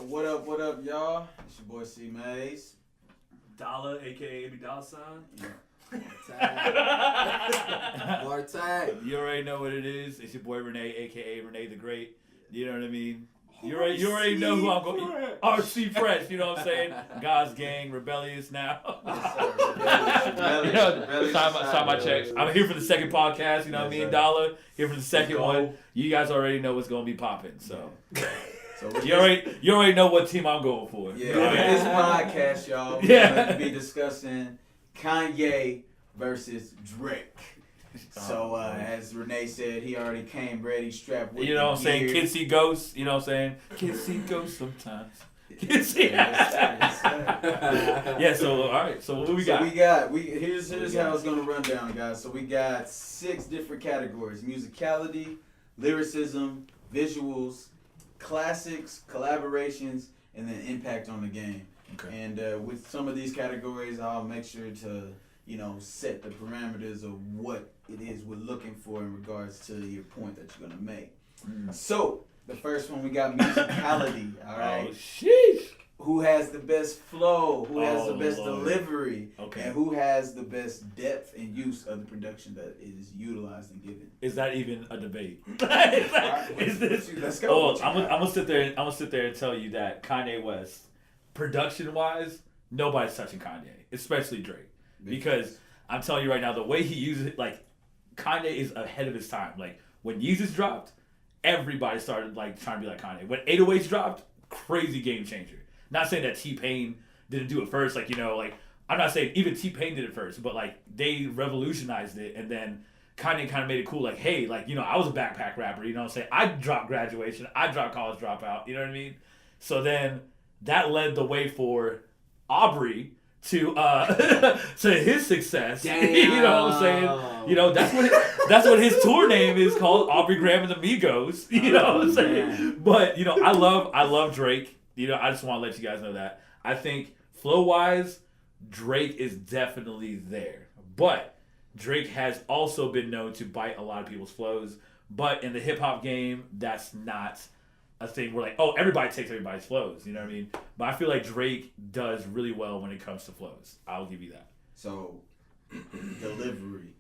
What up, y'all? It's your boy C Mayz. Abdallah, aka Abdallah son. Martey. You already know what it is. It's your boy Rene, aka Rene the Great. You know what I mean? You already know who I'm going. RC Fresh, you know what I'm saying? God's gang, rebellious now. Sign my checks. I'm here for the second podcast. You know what I mean? Dollar here for the second one. You guys already know what's gonna be popping. So you already know what team I'm going for. Yeah, this podcast, y'all, we're going to be discussing Kanye versus Drake. So, as Rene said, he already came ready, strapped with you know what I'm saying? Kids see ghosts. You know what I'm saying? Kids see ghosts sometimes. Kids see. Yeah. So all right. So what do we got? Here's how it's gonna run down, guys. So we got 6 different categories: musicality, lyricism, visuals, classics, collaborations, and then impact on the game. Okay. And with some of these categories, I'll make sure to set the parameters of what it is we're looking for in regards to your point that you're going to make. So, the first one, we got musicality, all right? Oh, sheesh. Who has the best flow? Who has the best delivery? Okay. And who has the best depth and use of the production that is utilized and given? Is that even a debate? Let's go. I'm gonna sit there and tell you that Kanye West, production-wise, nobody's touching Kanye, especially Drake. Because I'm telling you right now, the way he uses it, like, Kanye is ahead of his time. Like, when Yeezus dropped, everybody started, like, trying to be like Kanye. When 808s dropped, crazy game changer. Not saying that T-Pain didn't do it first. Like, I'm not saying even T-Pain did it first. But, like, they revolutionized it. And then Kanye kind of made it cool. Like, hey, like, I was a backpack rapper. You know what I'm saying? I dropped Graduation. I dropped College Dropout. You know what I mean? So then that led the way for Aubrey to his success. Damn. You know what I'm saying? That's what his tour name is called, Aubrey Graham and the Migos. You know what I'm saying? Man. But I love Drake. I just want to let you guys know that. I think flow wise, Drake is definitely there. But Drake has also been known to bite a lot of people's flows. But in the hip hop game, that's not a thing where, like, oh, everybody takes everybody's flows, you know what I mean? But I feel like Drake does really well when it comes to flows. I'll give you that. So, delivery.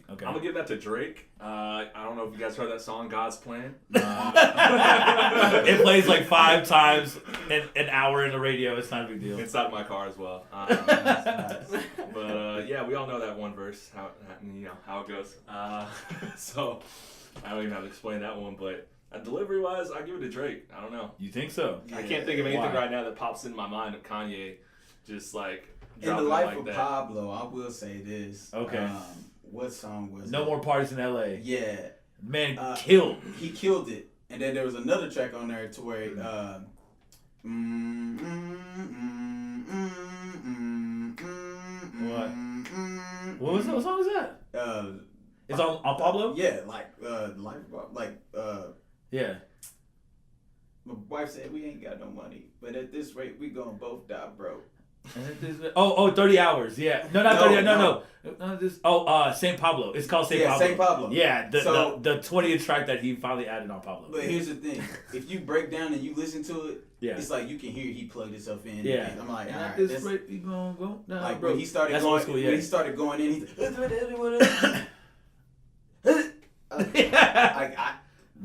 Okay. I'm gonna give that to Drake. I don't know if you guys heard that song, God's Plan. It plays like 5 times an hour in the radio. It's not a big deal. Inside my car as well. But yeah, we all know that one verse, how it goes. So I don't even have to explain that one, but delivery-wise, I give it to Drake. I don't know. You think so? I can't think of anything right now that pops in my mind of Kanye. Just like In the life of that. Pablo, I will say this. Okay. What song was it? No More Parties in L.A. Yeah. Man, killed. He killed it. And then there was another track on there to where What? What song was that? It's on Pablo? Yeah, Yeah. my wife said we ain't got no money, but at this rate we gonna both die broke. 30 hours. Yeah. No, not 30. No. St. Pablo. It's called St. Pablo. St. Pablo. Yeah, the 20th track that he finally added on Pablo. But here's the thing: if you break down and you listen to it, yeah, it's like you can hear he plugged himself in. Yeah, I'm like, all right, this rate we gonna go down, like bro. when he started That's going, school, yeah. when he started going in, he's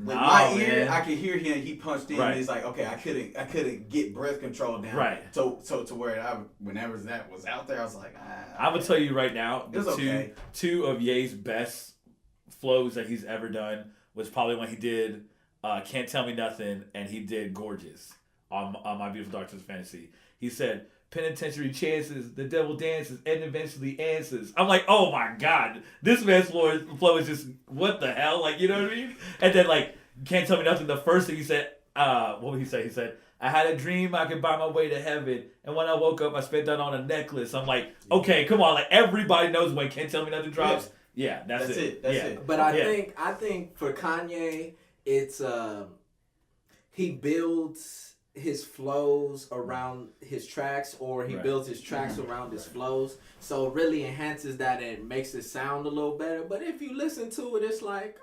with my ear, I could hear him. He punched in. Right. And it's like, okay, I couldn't get breath control down. Right. So to where whenever that was out there, I was like, I would tell you right now, okay. two of Ye's best flows that he's ever done was probably when he did "Can't Tell Me Nothing" and he did "Gorgeous" on My Beautiful Dark Twisted Fantasy. He said, "Penitentiary chances, the devil dances, and eventually answers." I'm like, oh my god, this man's flow is just what the hell, like, you know what I mean? And then, like, "Can't Tell Me Nothing," the first thing he said, what would he say? He said, "I had a dream I could buy my way to heaven, and when I woke up, I spent that on a necklace." I'm like, okay, come on, like, everybody knows when "Can't Tell Me Nothing" drops. Yeah, that's it. That's it. But I think for Kanye, it's he builds his flows around his tracks, or he builds his tracks around his flows, so it really enhances that and makes it sound a little better. But if you listen to it, it's like,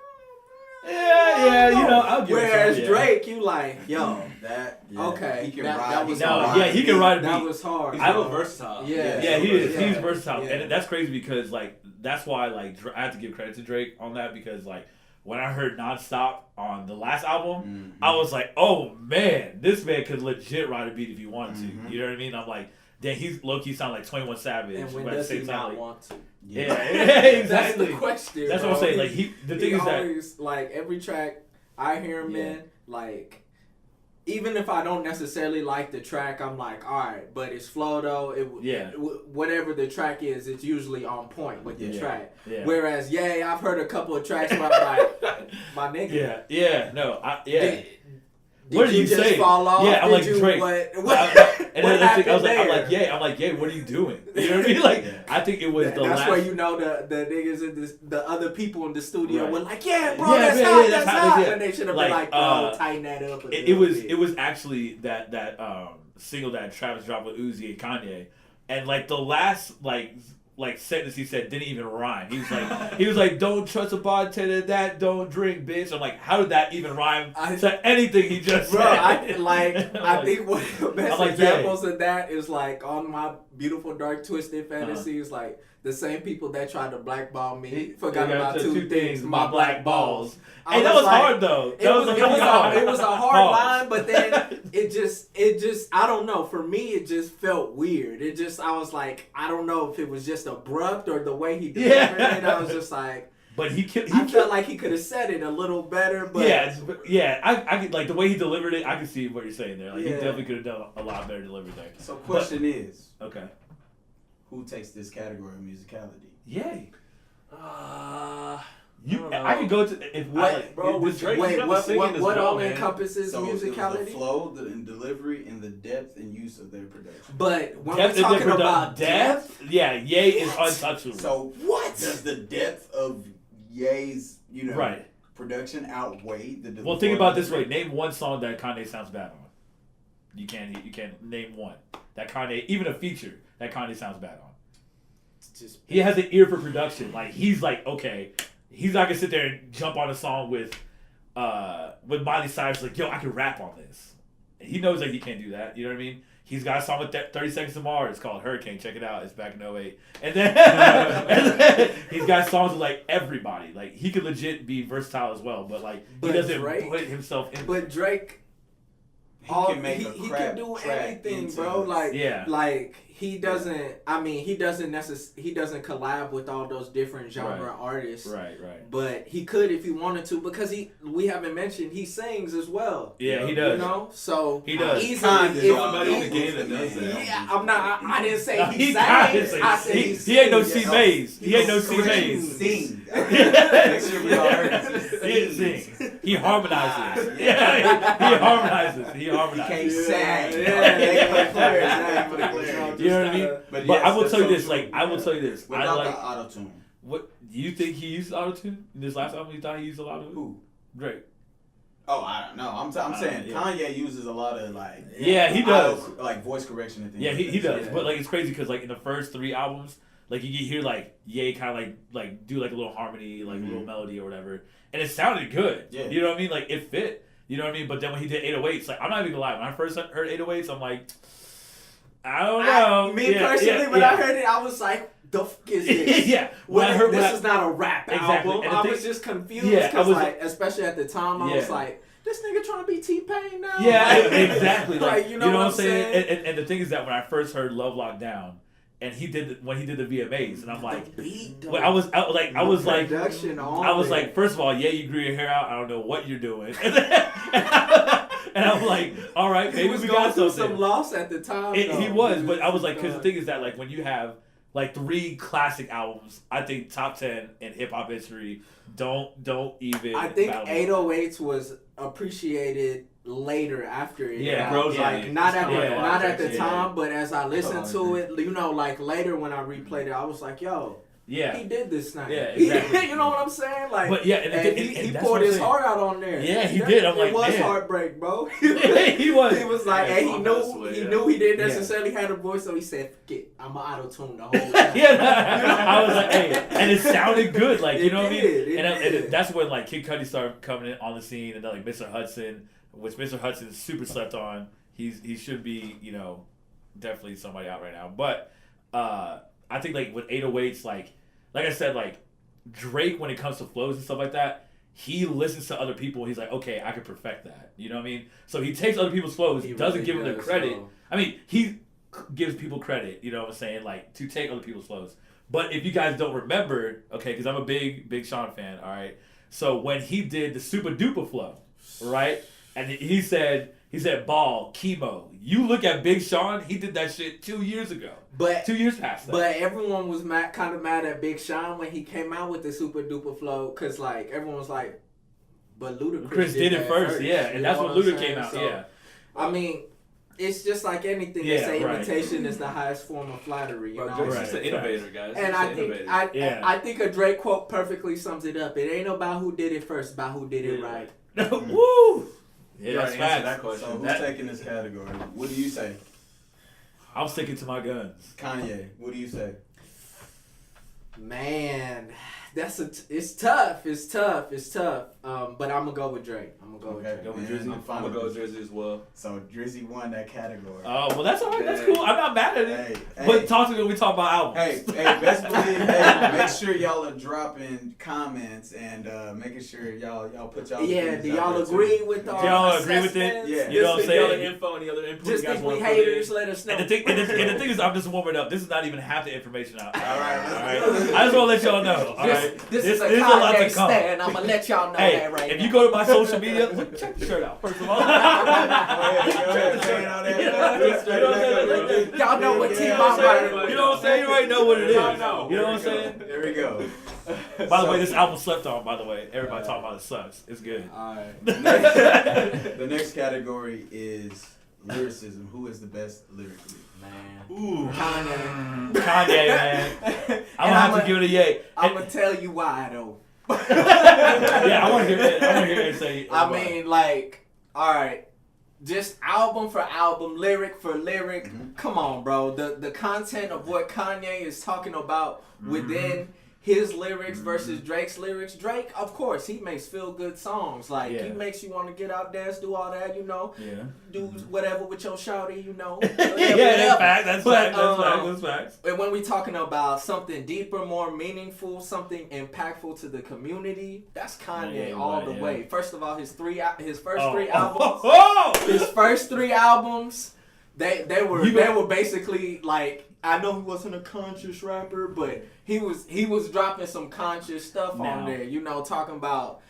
Yeah, you know, I'll give it Whereas some, yeah. Drake, you like, yo, that okay, he can that ride. was he can hard. ride. Yeah, he can ride a that beat. was hard. He's I real don't versatile. Yeah. Yeah, he is. Yeah. He's versatile, Yeah. and that's crazy because like that's why like I have to give credit to Drake on that because like when I heard Nonstop on the last album, I was like, oh man, this man could legit ride a beat if he wanted to. You know what I mean? I'm like, then he's low key sound like 21 Savage. And when but at the does he same time, not like, want to? Yeah, exactly. That's the question. That's bro. what I'm saying. Like the thing is that always, like every track I hear him Yeah. in, like even if I don't necessarily like the track, I'm like, all right, but it's flow though. Whatever the track is, it's usually on point with the track. Yeah. Whereas, I've heard a couple of tracks where I'm like, my nigga. Did you just fall off? Yeah, I'm like Drake. What And then happened I was like, there? I'm like, what are you doing? You know what I mean? Like, I think it was the That's last. where you know the niggas in the other people in the studio Right. were like, bro, Yeah, that's yeah, hot, yeah, that's that's hot. hot, yeah. And they should have Like, been like, bro, tighten that up. It was actually that single that Travis dropped with Uzi and Kanye, and like the last like sentence he said didn't even rhyme. He was like, don't trust a bartender, that don't drink, bitch. I'm like, how did that even rhyme to anything he just bro, said? I think one of the best I'm like, examples of that is like on my Beautiful Dark Twisted Fantasies, like the same people that tried to blackball me forgot about two things, my black balls. Hey, that was like, hard though. It was a hard line, but then it just I don't know. For me, it just felt weird. I was like, I don't know if it was just abrupt or the way he delivered it. I was just like, but I felt like he could have said it a little better. But I could, like the way he delivered it. I can see what you're saying there. Like he definitely could have done a lot better delivery there. So question is, okay, who takes this category of musicality? Yay. I I could go to if what bro with Drake. What all encompasses So musicality? it was the flow, and delivery, and the depth and use of their production. But when depth we're talking about depth, Ye is untouchable. So what does the depth of Ye's right production outweigh the delivery? Well, think about it this way. Name one song that Kanye sounds bad on. You can't name one that Kanye, even a feature that Kanye sounds bad on. He has an ear for production. Like he's like, okay, he's not gonna sit there and jump on a song with Miley Cyrus like, yo, I can rap on this. He knows that he can't do that. You know what I mean? He's got a song with 30 Seconds to Mars. It's called Hurricane. Check it out. It's back in 08. And then he's got songs with like everybody. Like he could legit be versatile as well, but like he doesn't put himself in. But Drake, he can make a he crap can do track anything, into bro. Like yeah. like he doesn't. I mean, he doesn't collab with all those different genre artists. Right. But he could if he wanted to, because we haven't mentioned he sings as well. Yeah, he does. You know, so he does. Easily, Nobody in the game that does that. Yeah, I'm not. I didn't say he sings. sang. I said he ain't no C Mayz. He ain't no C Mayz. Sing. Make sure we all heard. He sings. He harmonizes. Yeah, he harmonizes. He Can't sing. You know what I mean? But I will tell you this. Like I will tell you this. Without the auto tune. What do you think he used auto tune in this last album? You thought he used a lot of it? Who? Drake. Oh, I don't know. I'm saying Kanye uses a lot of like. Yeah, he does. Like voice correction and things. Yeah, he does. Yeah. But like it's crazy because like in the first 3 albums, like you hear like Ye kind of like do like a little harmony, like a little melody or whatever, and it sounded good. Yeah. You know what I mean? Like it fit. You know what I mean? But then when he did 808s, like I'm not even gonna lie. When I first heard 808s, I'm like, I don't know. When I heard it, I was like, the fuck is this? Yeah. This is not a rap album. And I was just confused because like, especially at the time, I was like, this nigga trying to be T-Pain now? Yeah, exactly. Like, you know what I'm saying? And the thing is that when I first heard Love Lockdown, and when he did the VMAs, and I'm like, I was like, first of all, you grew your hair out. I don't know what you're doing. And I'm like, all right, maybe we got something. Some loss at the time. He was, but I was like, because the thing is that like when you have like 3 classic albums, I think top 10 in hip hop history. Don't even. I think 808s was appreciated later after it. Yeah, like not at the time, but as I listened to it, you know, like later when I replayed it, I was like, yo, Yeah. He did this now. Yeah, exactly. You know what I'm saying? Like, But yeah, and he that's poured what I'm his saying. heart out on there. Yeah, he did. I'm like, it was man. heartbreak, bro. He was. He was like, Yeah, and he on knew that way, he yeah. knew he didn't Yeah. necessarily have a voice, so he said, "Forget, I'm gonna auto tune the whole time." Yeah, I was like, hey, and it sounded good, like, you know what I mean? It And did. that's when like Kid Cudi started coming in on the scene, and then like Mr. Hudson, which Mr. Hudson is super slept on. He should be, you know, definitely somebody out right now. But I think like with 808s, like I said, like Drake, when it comes to flows and stuff like that, he listens to other people. He's like, okay, I can perfect that. You know what I mean? So he takes other people's flows, He doesn't really give them the does, credit. so. I mean, he gives people credit. You know what I'm saying? Like to take other people's flows. But if you guys don't remember, okay, because I'm a big Sean fan. All right. So when he did the Super Duper flow, right, and he said ball chemo. You look at Big Sean, he did that shit 2 years ago. But 2 years past that. But everyone was kind of mad at Big Sean when he came out with the Super Duper flow, cause like everyone was like, but Ludacris Chris did it that first, yeah, you and that's know when what I'm Luda came saying? out, So, yeah. I mean, it's just like anything. Yeah, They say right. imitation is the highest form of flattery. You Bro, know. Drake's Right. just an innovator, guys. And He's I an think innovator. I think a Drake quote perfectly sums it up. It ain't about who did it first, about who did it Yeah. right. Woo! Yeah, You that's already answered facts. that So question. who's That- taking this category? What do you say? I'm sticking to my guns. Kanye, what do you say? Man, it's tough. It's tough. But I'm gonna go with Drake. I'm gonna go with Okay, Drake. Go with and Drizzy. the I'm final gonna go with Drizzy as well. So Drizzy won that category. Oh, well, that's all right. That's Hey. cool. I'm not mad at it. Hey, But hey. talk to me when we talk about albums. Hey, best believe. Hey, make sure y'all are dropping comments and making sure y'all put y'all. Yeah, opinions do out y'all there, agree too. with Do our y'all agree with it? assessments? Yeah. You know what I'm Any other saying? info, any other input Just you guys think we want to put in? haters, let us know. And the thing is, I'm just warming up. This is not even half the information out. All right, All let's right. I just want to let y'all know. All right. This is a there's a lot Kanye to come. stand. I'm gonna let y'all know Hey, that right if now. you go to my social media, check the shirt out. First of all. Go ahead, say all that. You know what I'm saying? Y'all know what Yeah, team yeah, I'm yeah. riding. You know what I'm saying? You already know what it is. You I know know. what I'm saying? There we go. By the way, this album slept on. By the way, everybody talking about it sucks. It's good. Alright. The next category is lyricism. Who is the best lyrically? Man. Ooh, Kanye. Kanye, man. I'm gonna have to give it a yay. I'm gonna tell you why though. Yeah, I want to hear it. I want to hear it say. I mean, like, alright. Just album for album, lyric for lyric. Mhm. Come on, bro. The content of what Kanye is talking about Mm-hmm. within his lyrics versus Drake's lyrics. Drake, of course, he makes feel good songs. Like Yeah. he makes you want to get out, dance, do all that, you know. Yeah. Do whatever with your shawty, you know. Yeah, that's fact. That's But, fact. That's fact. That's facts. And when we talking about something deeper, more meaningful, something impactful to the community, that's Kanye Yeah, all right, the yeah. way. First of all, his first three albums, Oh! his first three albums, they You were basically like, I know he wasn't a conscious rapper, but he was dropping some conscious stuff Now. on there. You know, talking about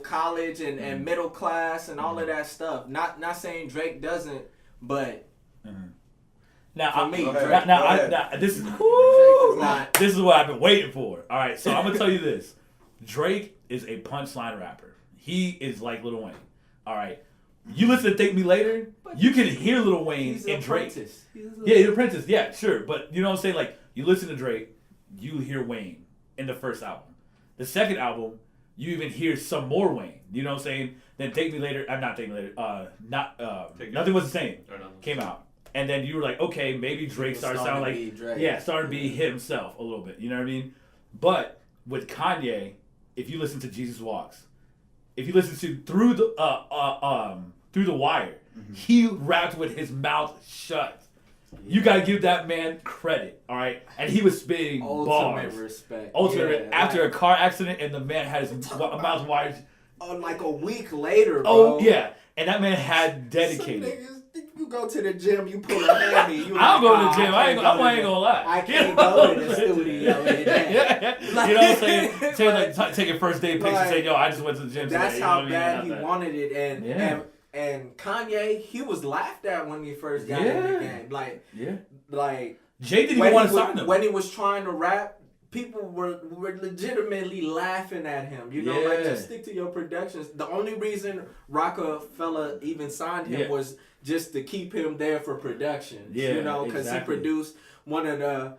college and middle class and all of that stuff. Not saying Drake doesn't, but Now, For me, Go ahead. Drake- now, Go ahead. this is Drake is not. this is what I've been waiting for. All right, so I'm gonna tell you this: Drake is a punchline rapper. He is like Lil Wayne. All right, you listen to "Thank Me Later," you can hear Lil Wayne He's in an Drake. apprentice. Yeah, he's an apprentice. Yeah, sure, but you know what I'm saying? Like, you listen to Drake, you hear Wayne in the first album. The second album, you even hear some more Wayne. You know what I'm saying? Then "Take Me Later," not "Take Me Later," Nothing Was the Same Or no. came out. And then you were like, okay, maybe Drake started sounding like, started to be himself a little bit. You know what I mean? But with Kanye, if you listen to Jesus Walks, if you listen to Through the Wire, he rapped with his mouth shut. You gotta give that man credit, all right? And he was spitting Ultimate bars. respect. Ultimate. Yeah, After like, a car accident, and the man had his mouth wired. like a week later, bro. Oh yeah, and that man had Some dedicated. niggas, you go to the gym, you pull a hammy. You I don't like, go to "Oh, the gym. I ain't gonna lie. I can't You know go to what the I'm saying? studio today. Yeah. Like- You know what I'm saying? Taking first day pictures, Like, saying, "Yo, I just went to the gym today." That's You know how what I mean? bad Not he that. wanted it, Yeah. and Kanye, he was laughed at when he first got in the Yeah. game. Yeah. Like Jay didn't when even want he to was, sign him. when he was trying to rap, people were legitimately laughing at him. You know, like, Yeah. just stick to your productions. The only reason Rockefeller even signed him Yeah. was just to keep him there for production. Yeah, You know, because exactly. he produced one of the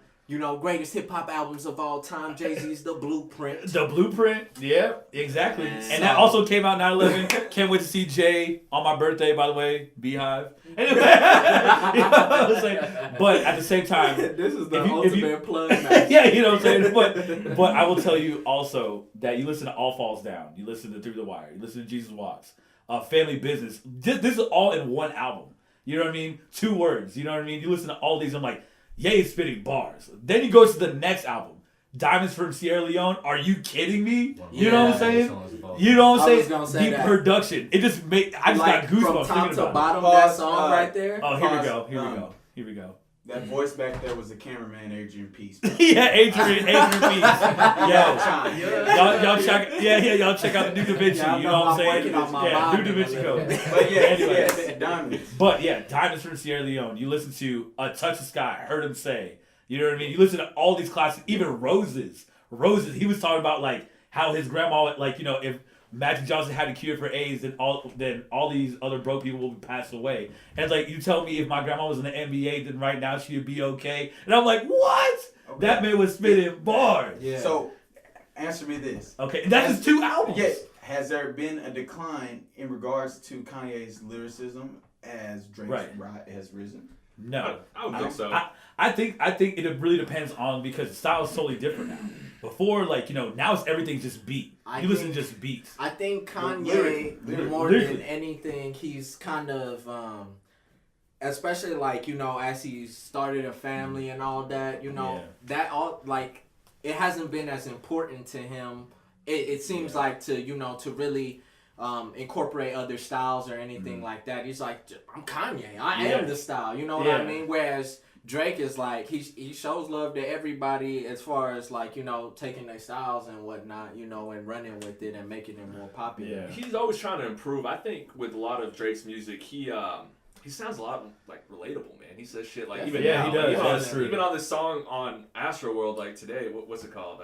greatest hip hop albums of all time. Jay-Z's The Blueprint. The Blueprint, yeah, exactly. And And that also came out 9/11. Can't wait to see Jay on my birthday, by the way. Beehive. Anyway, you know what I'm saying? But at the same time, This is the if you- ultimate plug, man. yeah, you know what I'm saying. But I will tell you also that you listen to All Falls Down, you listen to Through the Wire, you listen to Jesus Walks, Family Business. This is all in one album. You know what I mean? 2 words. You know what I mean? You listen to all these. I'm like, Ye is spitting bars. Then he goes to the next album, Diamonds from Sierra Leone. Are you kidding me? You know what I'm saying? You know what I'm I was saying? gonna say The that. production. It just I just Like, got from goosebumps top thinking to about bottom, Pause, that song right there. it. Oh, here we Pause. go. Here we go. That voice back there was the cameraman, Adrian Peace. Yeah, Adrian Peace. Yeah. Y'all check. Y'all check out the New Da Vinci. Yeah, You know what I'm saying? working on my Yeah, mind New Da Vinci a go. little bit. But yeah, Anyways. yeah, Diamonds. But yeah, Diamonds from Sierra Leone. You listen to A Touch of Sky, Heard Him Say. You know what I mean? You listen to all these classics, even Roses. He was talking about like how his grandma, like, you know, if Magic Johnson had a cure for AIDS, then all these other broke people will pass away. And like, you tell me if my grandma was in the NBA, then right now she'd be okay. And I'm like, what? Okay. That man was spitting bars. Yeah. So, answer me this. Okay, and that's just 2 albums. Yes. Has there been a decline in regards to Kanye's lyricism as Drake's has risen? No. I would think so. I think it really depends on, because the style is totally different now. Before, like, you know, now it's everything's just beat. You listen to just beats. I think Kanye, Lyrically. more than anything, he's kind of, especially like, you know, as he started a family and all that, you know, that all, like, it hasn't been as important to him. It seems like to, you know, to really incorporate other styles or anything like that. He's like, I'm Kanye. I am the style. You know what I mean? Whereas Drake is like, he shows love to everybody as far as like, you know, taking their styles and whatnot, you know, and running with it and making it more popular. Yeah. He's always trying to improve. I think with a lot of Drake's music, he sounds a lot like relatable, man. He says shit like even now, he does. like, That's true. even on this song on Astroworld, like today, what's it called?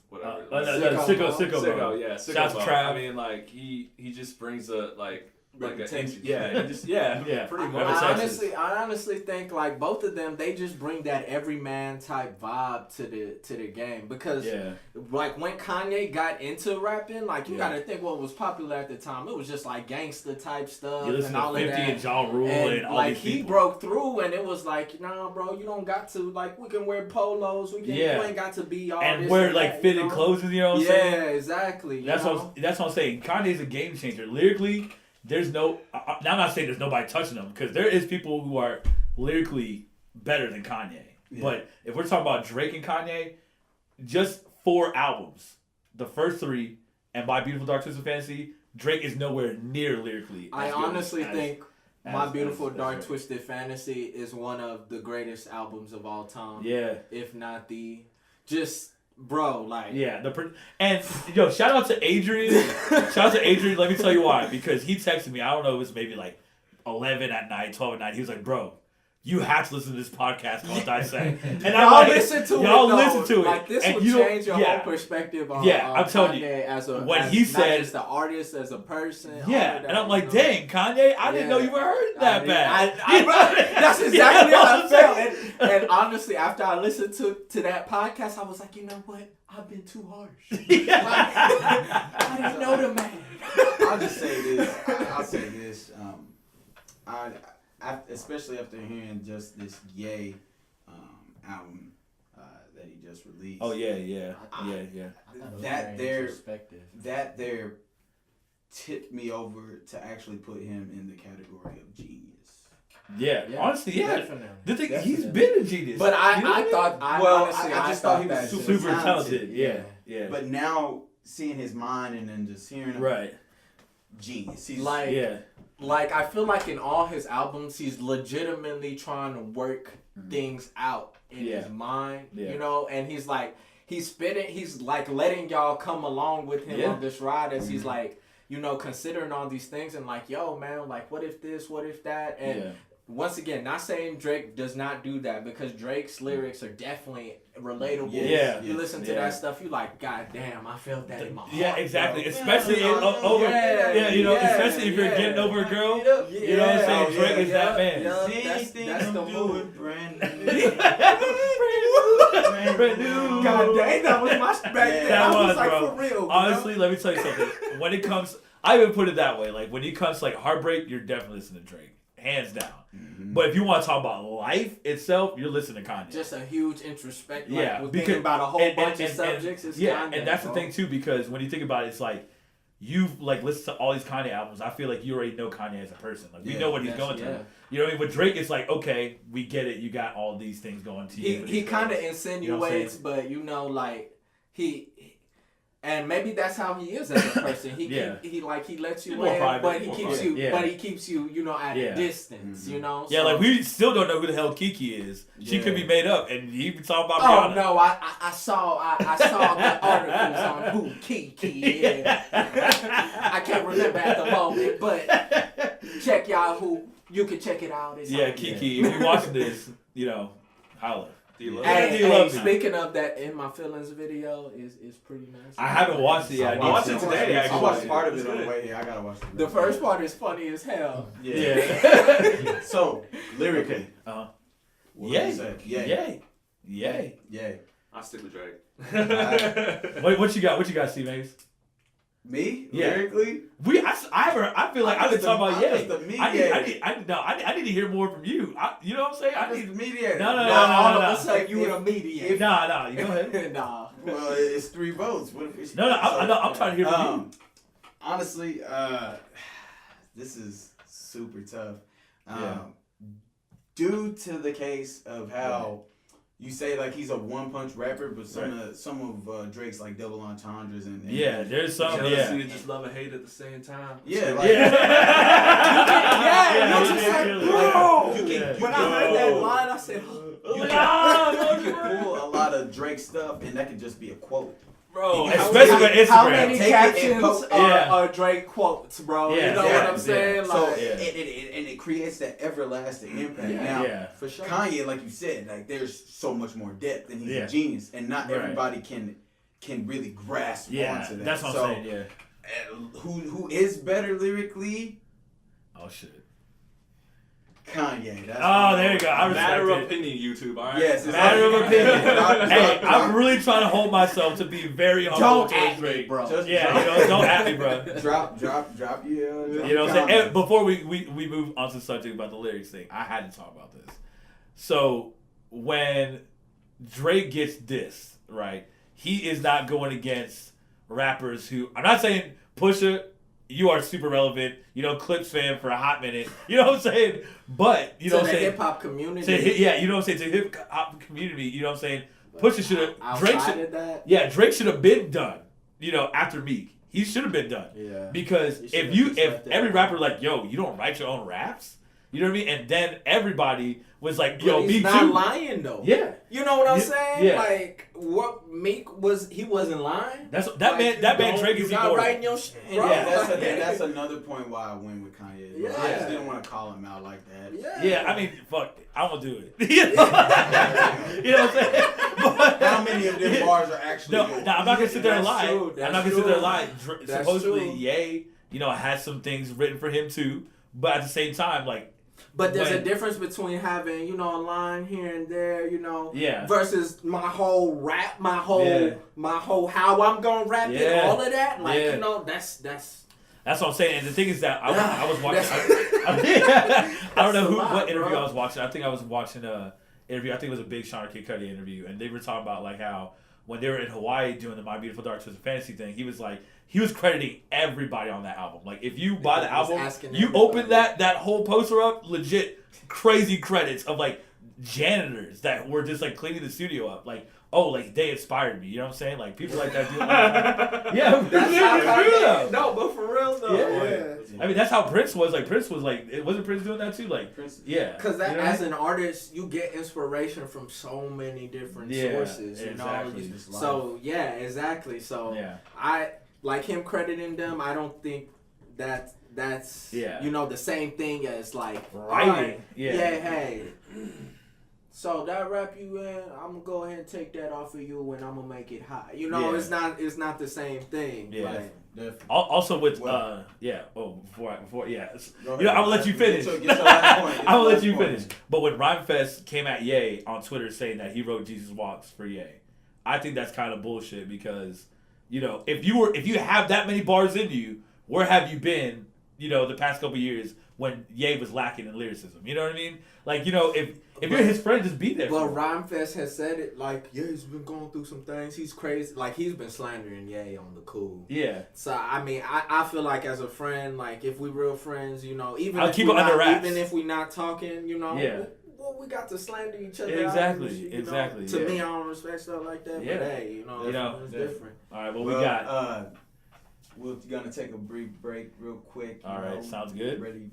Whatever. Sicko. Yeah, Sicko. Shouts to Trav. I mean, like he just brings a like a Reputation. he just pretty much. I honestly think like both of them, they just bring that everyman type vibe to the game, because like when Kanye got into rapping, like you gotta think what was popular at the time. It was just like gangster type stuff You listen and to all 50 of that. and Ja Rule and all like these he people. broke through, and it was like, nah, bro, you don't got to, like, we can wear polos, you ain't got to be all and this wear and like that, fitted you know? clothes, you know what I'm Yeah, saying? exactly. That's what I'm saying. Kanye's a game changer. Lyrically, there's no. Now I'm not saying there's nobody touching him, because there is people who are lyrically better than Kanye. Yeah. But if we're talking about Drake and Kanye, just 4 albums, the first 3, and My Beautiful Dark Twisted Fantasy, Drake is nowhere near lyrically. I honestly think My Beautiful Dark Drake. Twisted Fantasy is one of the greatest albums of all time. Yeah. If not the, just. Bro, like... Yeah, and, yo, shout out to Adrian. Shout out to Adrian. Let me tell you why. Because he texted me, I don't know, it was maybe like 11 at night, 12 at night. He was like, bro, you have to listen to this podcast called Dissect. And I'm like, listen to it. Like, this will change your whole perspective on I'm telling Kanye you, as a... when as he not said... just the artist, as a person. Yeah, that, and I'm like, you know? dang, Kanye, I didn't know you were hurting that bad. That's exactly how I felt. And honestly, after I listened to that podcast, I was like, you know what? I've been too harsh. I didn't know the man. I'll just say this. I'll say this. I especially after hearing just this Ye album that he just released. Oh yeah. That there tipped me over to actually put him in the category of genius. Yeah, honestly, yeah. Definitely. The thing, he's been a genius. But I just thought he was super talented. Yeah. But now seeing his mind and then just hearing him, genius. He's like I feel like in all his albums, he's legitimately trying to work things out in his mind, you know, and he's like, he's spitting, he's like letting y'all come along with him on this ride as he's like, you know, considering all these things and like, yo, man, like, what if this, what if that? And once again, not saying Drake does not do that, because Drake's lyrics are definitely relatable. Yeah. You listen to that stuff, you like, God damn, I felt that in my heart. Yeah, exactly. Bro. Especially especially if you're getting over a girl. You know what I'm saying? Drake is that man. That's the move. God dang, that was my back then. That I was was, like, bro. for real. Honestly, let me tell you something. When it comes, I even put it that way. Like when it comes to like heartbreak, you're definitely listening to Drake, hands down. Mm-hmm. But if you want to talk about life itself, you're listening to Kanye. Just a huge introspect. Like, Yeah, we're because- thinking about a whole bunch of subjects. It's yeah, Kanye, and that's bro. the thing too, because when you think about it, it's like you've like listened to all these Kanye albums. I feel like you already know Kanye as a person. Like we know what he's going through. You know what I mean? With Drake, it's like, okay, we get it. You got all these things going to you. He kind of insinuates, You know what I'm saying? but like he. And maybe that's how he is as a person. He he lets you He's more in, private, but he more keeps private. you, Yeah. but he keeps you, at a distance, Mm-hmm. Yeah, So, like we still don't know who the hell Kiki is. She could be made up, and he be talking about Oh Rihanna. no, I saw the articles on who Kiki is. I can't remember at the moment, but check y'all who you can check it out. It's Yeah, on Kiki, if you're watching this, holla. D-Lo. Hey, Do you love me? speaking of that, In My Feelings video is pretty nice. I haven't watched it yet. I watched it today, I actually. watched part of It's it on the good. way here. I gotta watch it. The first part is funny as hell. Yeah. So lyrically, Uh-huh. what would you say? Yay. I stick with Drake. What you got? What you got, Steve Mayz? Me Yeah. lyrically, I feel like I've been talking about Yay. the mediator. I need to hear more from you. You know what I'm saying? I I'm just need. the mediator. No. All of a sudden you a mediator. Nah. You go ahead. Nah. Well, it's 3 votes. What if it's No. I'm trying to hear from you. Honestly, this is super tough. Due to the case of how you say like he's a one-punch rapper, but some of Drake's like double entendres and Yeah, there's some. Jealousy and just love and hate at the same time. Yeah, like, you're just like, bro. you When I can heard that line, I said, you can pull a lot of Drake stuff, and that could just be a quote. Bro, How especially many- with Instagram. how many Take it and captions post- are Drake quotes, bro? Yeah, You know what I'm yeah. saying? So Like, it creates that everlasting impact. Now, Yeah. for sure. Kanye, like you said, like there's so much more depth, and he's Yeah. a genius, and not Right. everybody can really grasp Yeah, onto that. that's what I'm So, saying. Yeah. Who is better lyrically? Oh shit. Kanye. That's There you go. I respect Matter of it. opinion, YouTube. All right. Yes, it's Matter of opinion. Hey, Drop- I'm really trying to hold myself to be very humble Don't towards at me, Drake. bro. Just Yeah, drop- don't at me, bro. drop your. You know what I'm saying? And before we move on to the subject about the lyrics thing, I had to talk about this. So when Drake gets dissed, right, he is not going against rappers who, I'm not saying Pusha, you are super relevant, Clips fan for a hot minute, you know what I'm saying? But, you know to what I'm the saying? hip hop community. You know what I'm saying? To hip hop community, you know what I'm saying? Pusha should have, Drake Outside should, of that, Drake should have been done, after Meek. He should have been done. yeah. Because He should've if just left it every alone. rapper like, yo, you don't write your own raps, you know what I mean? And then everybody was like, yo, But me he's not too. lying though. Yeah. You know what I'm Yeah, saying? yeah. Like what Meek was, he wasn't lying. That Like, man Drake is you're not immortal. writing your shit, And bro. that's another point why I win with Kanye. Yeah. I just didn't want to call him out like that. Yeah. Yeah, I mean, fuck, I won't do it. You know what I'm saying? But, How many of them bars are actually? No, yours? I'm not gonna sit there and That's lie. true, I'm that's not gonna sit there and true. lie. That's Supposedly, true. Ye, has some things written for him too. But at the same time, like, But there's a when- difference between having, a line here and there, Yeah. versus my whole rap, my whole how I'm gonna rap it, Yeah. all of that. Like, Yeah. that's That's what I'm saying. And the thing is that I was watching. That's- I don't know That's a lot, what interview bro. I was watching. I think I was watching a interview. I think it was a Big Sean or Kid Cudi interview, and they were talking about like how when they were in Hawaii doing the My Beautiful Dark Twisted Fantasy thing, he was crediting everybody on that album. Like if you buy the He was album, asking you everybody. open that whole poster up, legit crazy credits of like janitors that were just like cleaning the studio up. Like, oh, like they inspired me. You know what I'm saying? Like people like that do. Yeah, That's how true though. No, but for real though. Yeah. I mean, that's how Prince was. Like, Prince was like, wasn't Prince doing that too? Like, Prince- yeah. Because that You know what I as mean? an artist, you get inspiration from so many different Yeah, sources. exactly. So yeah, exactly. So Yeah. I like him crediting them. I don't think that's Yeah. the same thing as like Writing. alright, Yeah. hey. So that rap you in, I'm gonna go ahead and take that off of you, and I'm gonna make it high. Yeah. It's not the same thing. Yeah. Like, Definitely. Also with Well, before yeah. Go I'm gonna let you finish. Get your last point. I'm gonna let you finish. But when Rhymefest came at Ye on Twitter saying that he wrote Jesus Walks for Ye, I think that's kind of bullshit because, if you have that many bars in you, where have you been, the past couple years when Ye was lacking in lyricism? You know what I mean? Like, if you're his friend, just be there. But Rhymefest has said it like, Ye's been going through some things. He's crazy. Like, he's been slandering Ye on the cool. Yeah. So, I mean, I feel like as a friend, like, if we real friends, even I'll keep it under wraps. Even if we not talking, Yeah. we got to slander each other. Exactly. Out, Exactly. To me, I don't respect stuff like that. Yeah. But hey, it's different. All right, we got? We're gonna take a brief break real quick. All right, sounds good. Ready,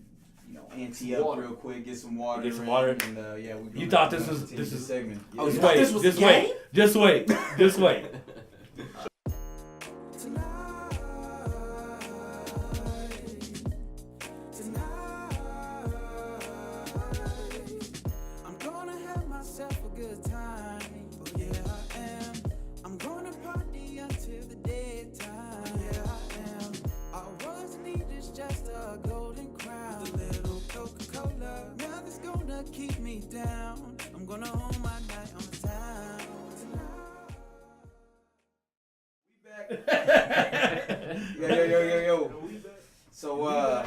ante up real quick, get some water. Get some water. And we're gonna, you thought this is segment. Oh, Yeah. you thought this was just a game? wait. Just wait. Just wait. I'm gonna have myself a good time. Oh yeah, I am. I'm gonna party until the daytime. Yeah, I am. All what's needed is just a golden crown. With a little Coca-Cola. Nothing's gonna keep me down. I'm gonna hold my night on the town. We back. Yo. So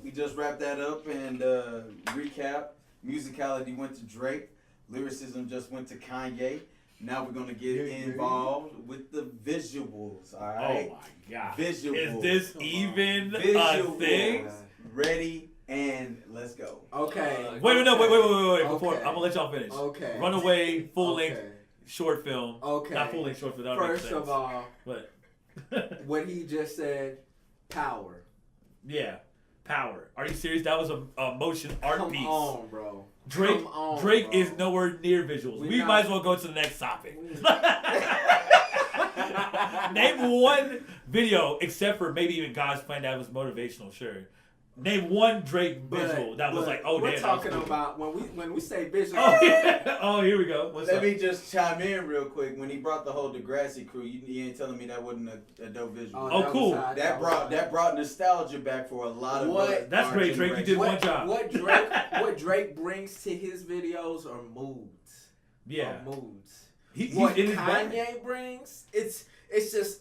we just wrapped that up and recap. Musicality went to Drake. Lyricism just went to Kanye. Now we're gonna get involved with the visuals. All right. Oh my god. Visuals. Is this even Visuals. a thing? Ready and let's go. Okay. Wait. Before Okay. I'm gonna let y'all finish. Okay. Runaway full length Okay. short film. Okay. Not full length short film. That would make First sense. of all, But what he just said, power. yeah, power. Are you serious? That was a motion art Come piece. on, bro. Drake Come on, Drake bro. is nowhere near visuals. We We not- might as well go to the next topic. Name one video, except for maybe even God's Plan, that was motivational, sure. Name one Drake visual that was like, oh we're damn. talking that was cool. about when we say visual. Oh, yeah. Oh, here we go. What's Let up? me just chime in real quick. When he brought the whole Degrassi crew, you ain't telling me that wasn't a dope visual. Oh, that cool. was hot. That brought nostalgia back for a lot of What? us, That's our great, Drake. You did generation. one job. What Drake brings to his videos are moods. Yeah. Are moods. He's What in his bag. Kanye brings, it's just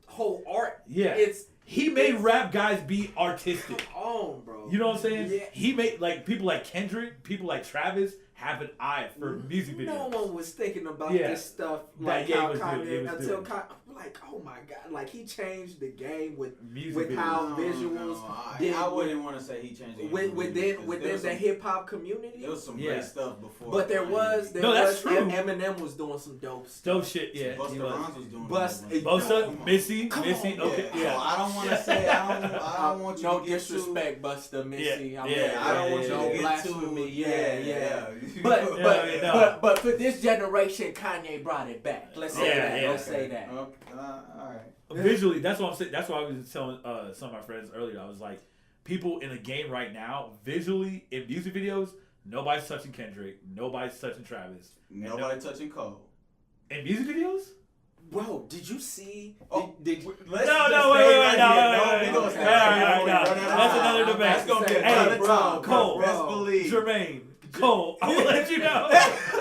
whole art. Yeah. He made rap guys be artistic. Come on, bro. You know what I'm saying? Yeah. He made like people like Kendrick, people like Travis have an eye for music videos. No one was thinking about Yeah. this stuff That like Ye how was doing, Ye Kanye was until doing. like, oh my god, like he changed the game with Music how videos. visuals. I wouldn't want to say he changed the game. Within the hip hop community. There was some Yeah. great stuff before. But there was No, that's true. Eminem was doing some dope stuff. Dope shit, yeah. Busta he was. Rhymes was doing Bosa, Missy, Come Missy, on, okay, Yeah. yeah. So I don't want to say I don't want you no to get disrespect, Busta, Missy. Yeah, I yeah, I don't want you no to get blasphemy. too. Yeah. But But for this generation, Kanye brought it back. Let's say Yeah, that. yeah. Let's say that. Okay, all right. Visually, that's what I'm saying. That's why I was telling some of my friends earlier. I was like, people in the game right now, visually in music videos, nobody's touching Kendrick, nobody's touching Travis. Nobody touching Cole. In music videos? Bro, did you see? Oh, did you? Let's No, just no, stay wait, right no, here. wait, No, wait, we wait. gonna stay All right, right all right, here. all right. Run out of That's time. another debate. That's gonna be Hey, another bro, time. Cole. Best believe. Jermaine, Cole, I'm gonna let you know.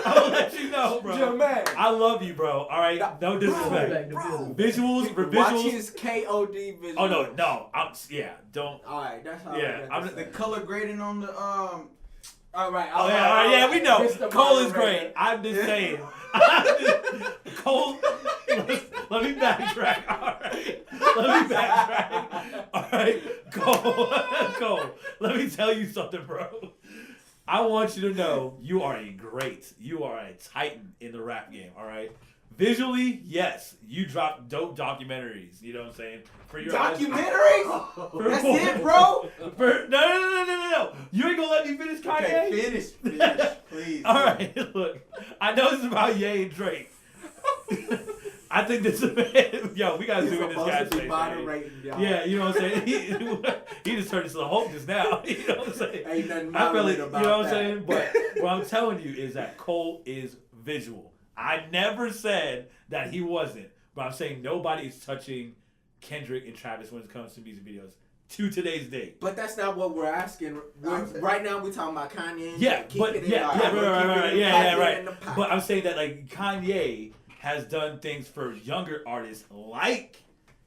I'm gonna let you know, bro. Jermaine. I love you, bro. All right, no disrespect. Bro. Visuals for Watch visuals. his KOD visuals. Oh no, don't. All right, that's how. Yeah, I I'm The color grading on the All right. Oh yeah, all right, yeah, we know. Mr. Cole is Moderator. great. I'm just saying. Cole, let me backtrack. All right, let me backtrack. All right, Cole, let me tell you something, bro. I want you to know you are a titan in the rap game. All right. Visually, yes, you drop dope documentaries. You know what I'm saying? For your documentaries. For That's porn. it, bro. No. You ain't gonna let me finish Kanye? Okay, finish, please. All right, look. I know this is about Ye and Drake. I think this is yo. We gotta He's do it in this supposed guy's to be face. moderating, y'all. Yeah, you know what I'm saying. He just turned into the Hulk just now. You know what I'm saying. Ain't nothing I feel like, moderated you know about what I'm that. saying. But what I'm telling you is that Cole is visual. I never said that he wasn't, but I'm saying nobody is touching Kendrick and Travis when it comes to music videos to today's date. But that's not what we're asking. Right now we're talking about Kanye. And Yeah, keeping but it yeah, alive. right. In the pocket. But I'm saying that like Kanye has done things for younger artists like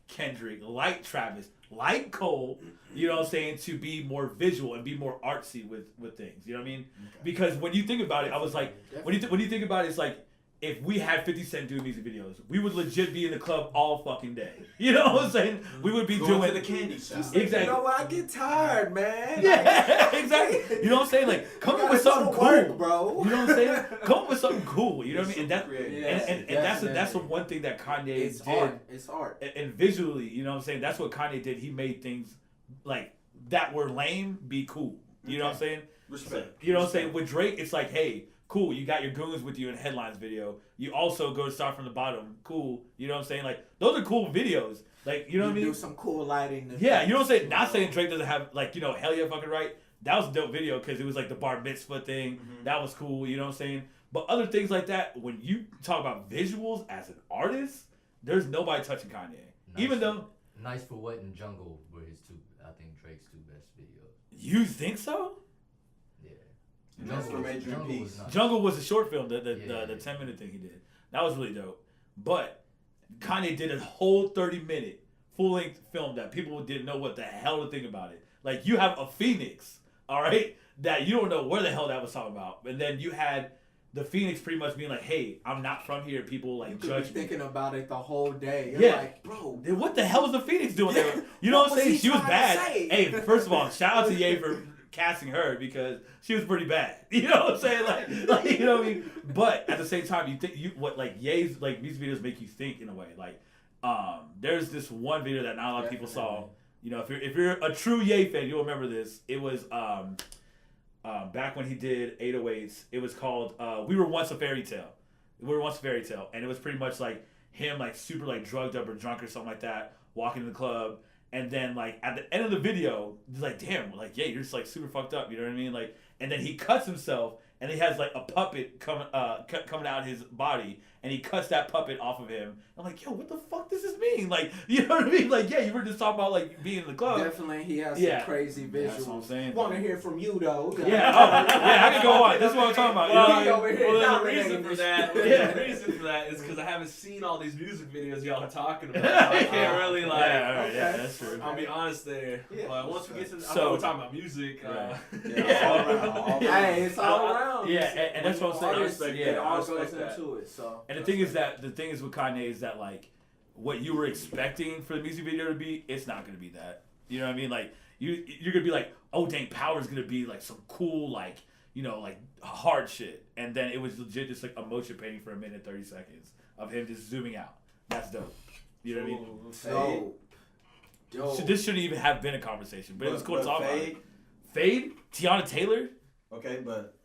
Kendrick, like Travis, like Cole, you know what I'm saying, to be more visual and be more artsy with things. You know what I mean? Okay. Because when you think about it, I was like, when you think about it, it's like if we had 50 Cent doing music videos, we would legit be in the club all fucking day. You know what I'm saying? We would be Going doing to the candy shop. Exactly. You know what? I get tired, man. Yeah, exactly. You know what I'm saying? Like, come up with something cool, work, bro. You know what I'm saying? Come up with something cool. You know what I mean? And that, Yes, and that's the one thing that Kanye It's did. art. It's art. And visually, you know what I'm saying? That's what Kanye did. He made things like that were lame be cool. You know what I'm saying? Respect. You know what I'm saying? With Drake, it's like, hey, cool, you got your goons with you in Headlines video. You also go to Start From The Bottom. Cool. You know what I'm saying? Like, those are cool videos. Like, you know what I mean? Do some cool lighting. Yeah, you know what I'm saying? Not saying Drake doesn't have, like, you know, hell yeah, fucking right. That was a dope video because it was like the bar mitzvah thing. Mm-hmm. That was cool, you know what I'm saying? But other things like that, when you talk about visuals as an artist, there's nobody touching Kanye. Even though... Nice for What and Jungle were I think Drake's two best videos. You think so? Yeah. And that's from Adrian Peace. was nice. Jungle was a short film, the Yeah. 10-minute thing he did. That was really dope. But Kanye did a whole 30-minute full-length film that people didn't know what the hell to think about it. Like, you have a Phoenix, all right, that you don't know where the hell that was talking about. And then you had the Phoenix pretty much being like, hey, I'm not from here. People, like, You could judge be me. thinking about it the whole day. You're Yeah. like, bro. Then what the hell was the Phoenix doing there? You know What what I'm was saying? he She was trying to bad. say? Hey, first of all, shout out to Ye for casting her because she was pretty bad. You know what I'm saying? Like you know what I mean? But at the same time, you think Ye's like music videos make you think in a way. Like there's this one video that not a lot of people saw. You know, if you're a true Ye fan, you'll remember this. It was back when he did 808s. It was called We Were Once a Fairy Tale. We Were Once a Fairy Tale. And it was pretty much like him like super like drugged up or drunk or something like that, walking to the club. And then like at the end of the video, he's like, damn, like, yeah, you're just like super fucked up, you know what I mean? Like, and then he cuts himself and he has like a puppet coming out his body, and he cuts that puppet off of him. I'm like, yo, what the fuck does this mean? Like, you know what I mean? Like, yeah, you were just talking about like being in the club. Definitely, he has Yeah. some crazy visuals. That's what I'm saying. Want to hear from you though? Yeah, yeah, I can go on. That's what I'm talking about. You know what I mean? Over here Well, the dominating reason for this that, shit. the reason for that is because I haven't seen all these music videos y'all are talking about. So I can't really like. Yeah, all right, yeah, Okay. that's true. I'll be honest there. Yeah. But once we get to, I So- know we're talking about music. Right. Yeah, all around, all around. Hey, it's all around. Yeah, and that's what I'm saying. Artists, respect it that. I all respect goes that. into it. So. And the thing is with Kanye is that like what you were expecting for the music video to be, it's not gonna be that. You know what I mean? Like you're gonna be like, oh dang, Power's gonna be like some cool like, you know, like hard shit. And then it was legit just like a motion painting for a minute 30 seconds of him just zooming out. That's dope. You know what I mean? Dope. So this shouldn't even have been a conversation, but it was cool to talk about. Fade, Fade? Tiana Taylor? okay, but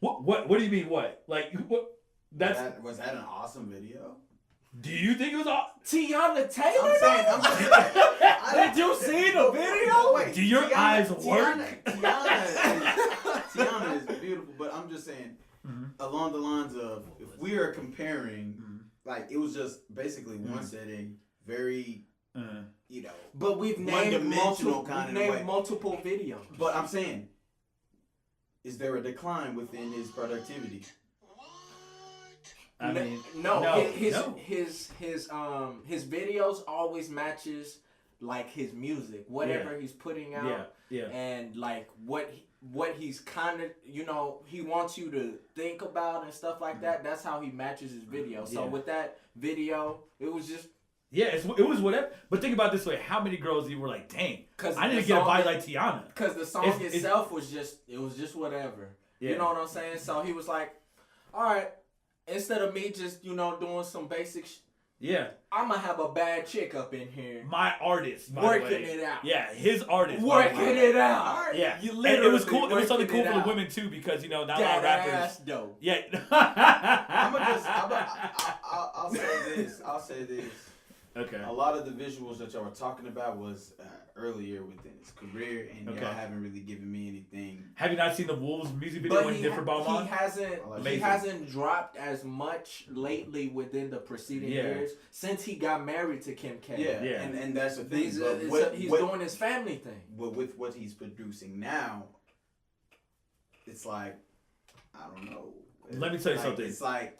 What do you mean what? Like what was that an awesome video? do you think it was all Tiana Taylor? I'm saying, Did you see the video? Wait, Do your eyes work? Tiana is beautiful, but I'm just saying, along the lines of, if we are comparing, like, it was just basically one setting, very, you know, But we've named one-dimensional kind of way. multiple videos. But I'm saying, is there a decline within his productivity? I mean no. no. His videos always matches like his music, whatever he's putting out, Yeah. and like what he's kind of, you know, he wants you to think about and stuff like that. That's how he matches his video. So Yeah. with that video, it was just Yeah, it was whatever. But think about it this way: how many girls you were like, "Dang, I need to get a body like Tiana." because the song It's- itself was just whatever. Yeah. You know what I'm saying? So he was like, all right, instead of me just, you know, doing some basic Yeah, I'm gonna have a bad chick up in here my artist, by working the way. it out. Yeah, his artist, by the Working way. it out. Yeah, You and literally it was cool. It was something working cool it for the out. women too, because you know not a lot That of rappers. ass dope. Yeah. I'll say this. Okay. A lot of the visuals that y'all were talking about was earlier within his career, and y'all haven't really given me anything. Have you not seen the Wolves music video when he did for Balmain? He hasn't dropped as much lately within the preceding years since he got married to Kim K. Yeah. And that's the thing. He's doing his family thing. But with what he's producing now, it's like, I don't know. Let me tell you something. It's like,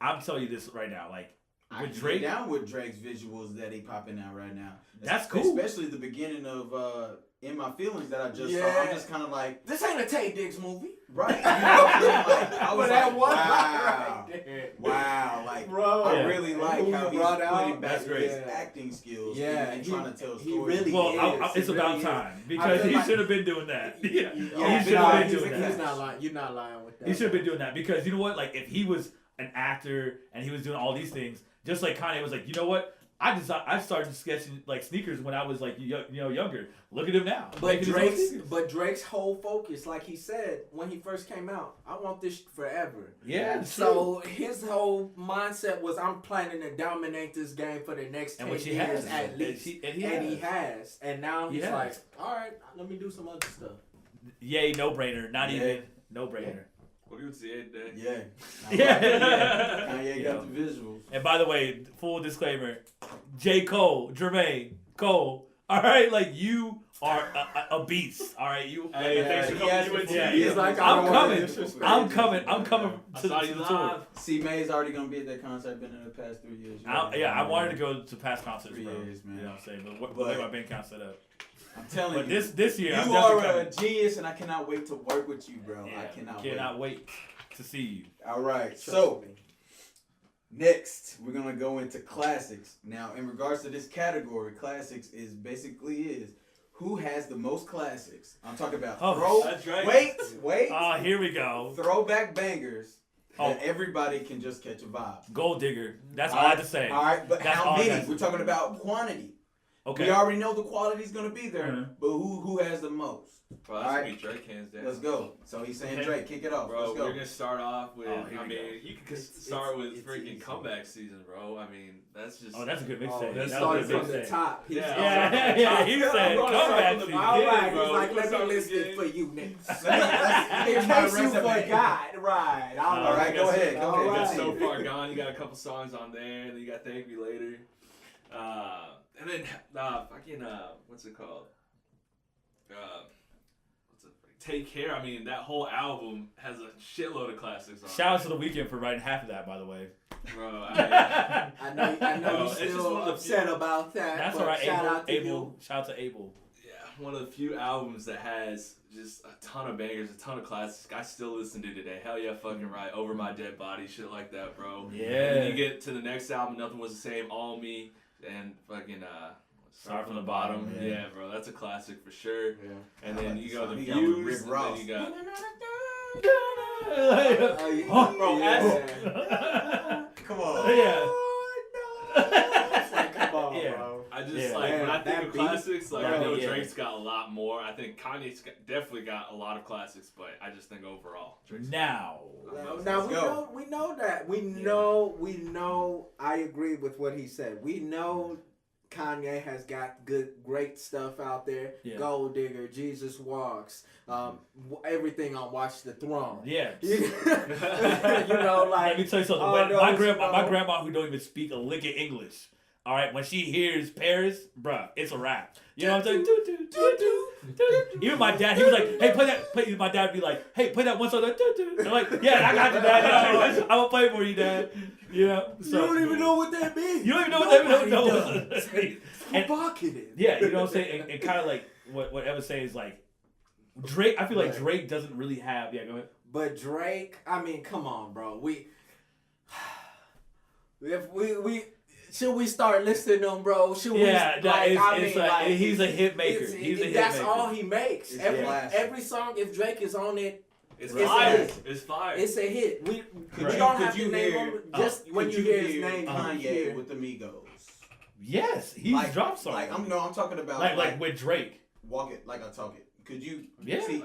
I'm telling you this right now. Like, I with can Drake, get down with Drake's visuals that he popping out right now. That's cool. Especially the beginning of In My Feelings that I just saw. I'm just kind of like, this ain't a Tay Diggs movie. Right. You know what I'm saying? Like, I was that like, one wow. right there. Wow. Like, Bro, I really like how he's putting back That's great. his acting skills and he, trying to tell stories. He really well, is. it's about really time because he should have been doing that. He should have been doing that. He's not lying. You're not lying with that. He should have been doing that because you know what? Like, if he was an actor and he was doing all these things, just like Kanye was like, you know what? I started sketching like sneakers when I was like younger. Look at him now. But Drake's whole focus, like he said when he first came out, I want this forever. Yeah. So his whole mindset was, I'm planning to dominate this game for the next 10 years at least. And he has. And now he's like, all right, let me do some other stuff. Yay, no brainer. Not even no brainer. What do you say, Dad? Yeah. Kanye got the visuals. And by the way, full disclaimer, J. Cole, Jermaine, Cole, all right? Like, you are a beast, all right? You. He's like, I'm coming to the tour. See, Mayz already going to be at that concert, been in the past 3 years. I wanted to go to past concerts, 3 bro. years, man. You know what I'm saying? But the way my bank account set up. I'm telling you. But this year, you are a genius, and I cannot wait to work with you, bro. Yeah, I cannot wait to see you. All right, so next we're gonna go into classics. Now, in regards to this category, classics is who has the most classics. I'm talking about that's right. Wait. Oh, here we go. Throwback bangers. That everybody can just catch a vibe. Gold digger. That's all I have to say. All right, but that's how many? We're talking about quantity. Okay. We already know the quality's gonna be there, but who has the most? Bro, that's gonna be Drake hands down. Let's go. So he's saying Drake, kick it off. Bro, Let's go. we're gonna start off with. You can start with it's freaking easy. comeback season, bro. I mean, that's just. Oh, that's a good mixtape. He started from the top. He said comeback season. All right, bro. he's like, let me list it for you niggas. In case you forgot. Right. All right, go ahead. You got So Far Gone. You got a couple songs on there, and then you got Thank Me Later. And then fucking what's it called? Take Care. I mean, that whole album has a shitload of classics on it. Shout out to The Weeknd for writing half of that, by the way. Bro, I know you're it's just still one of the upset about that. That's but alright. Shout out to Abel. you. Shout out to Abel. Yeah, one of the few albums that has just a ton of bangers, a ton of classics. I still listen to today. Hell yeah, fucking right. Over My Dead Body, shit like that, bro. Yeah. And then you get to the next album, Nothing Was the Same, All Me, and fucking Start from the Bottom. Yeah, bro, that's a classic for sure. Yeah. And then you go The Views, and then you got. Come on. Yeah. Come on, bro. I just when I think of classics, like I know Drake's got a lot more. I think Kanye's definitely got a lot of classics, but I just think overall, Drake's Now we know that. We know. I agree with what he said. We know Kanye has got great stuff out there. Yeah. Gold Digger, Jesus Walks, everything on Watch the Throne. Yeah. You know, like. Let me tell you something. My grandma who don't even speak a lick of English. All right, when she hears Paris, bruh, it's a rap. You know what I'm saying? Even my dad, he was like, "Hey, play that." My dad would be like, "Hey, play that one song." I'm like, "Yeah, I got you, Dad. I'm gonna play for you, Dad." You know, so, you don't even know what that means. You don't even know what that means. Provocative. Yeah, you know what I'm saying, and kind of like what Evan's saying is like Drake. I feel like Drake doesn't really have. Yeah, go ahead. But Drake, I mean, come on, bro. Should we start listing them, bro? Should we? He's a hit maker. That's all he makes. Every song, if Drake is on it, it's fire. It's fire. It's a hit. We don't have to name him. Just when you hear his name, Kanye with the Migos. Yes, he's dropped songs. I'm talking about like with Drake. Walk It Like I Talk It. Could you see?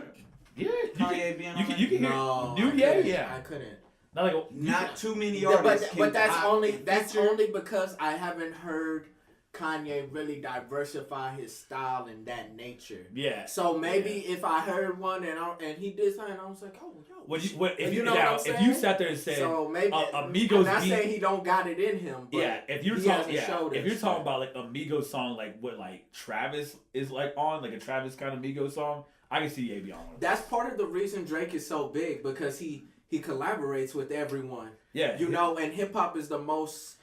Yeah, Kanye being on you can hear. No, Yeah. I couldn't. Not too many Yeah, artists. but that's only feature. because I haven't heard Kanye really diversify his style in that nature. Yeah. So maybe if I heard one and he did something, I was like, oh, yo. If you sat there and said, so maybe Amigos, I'm not saying he don't got it in him. But yeah. If you're talking about like Amigos song, like what like Travis is like on, like a Travis kind of Migos song, I can see Ye be on one. That's part of the reason Drake is so big because he collaborates with everyone. Yeah. You know, and hip hop is the most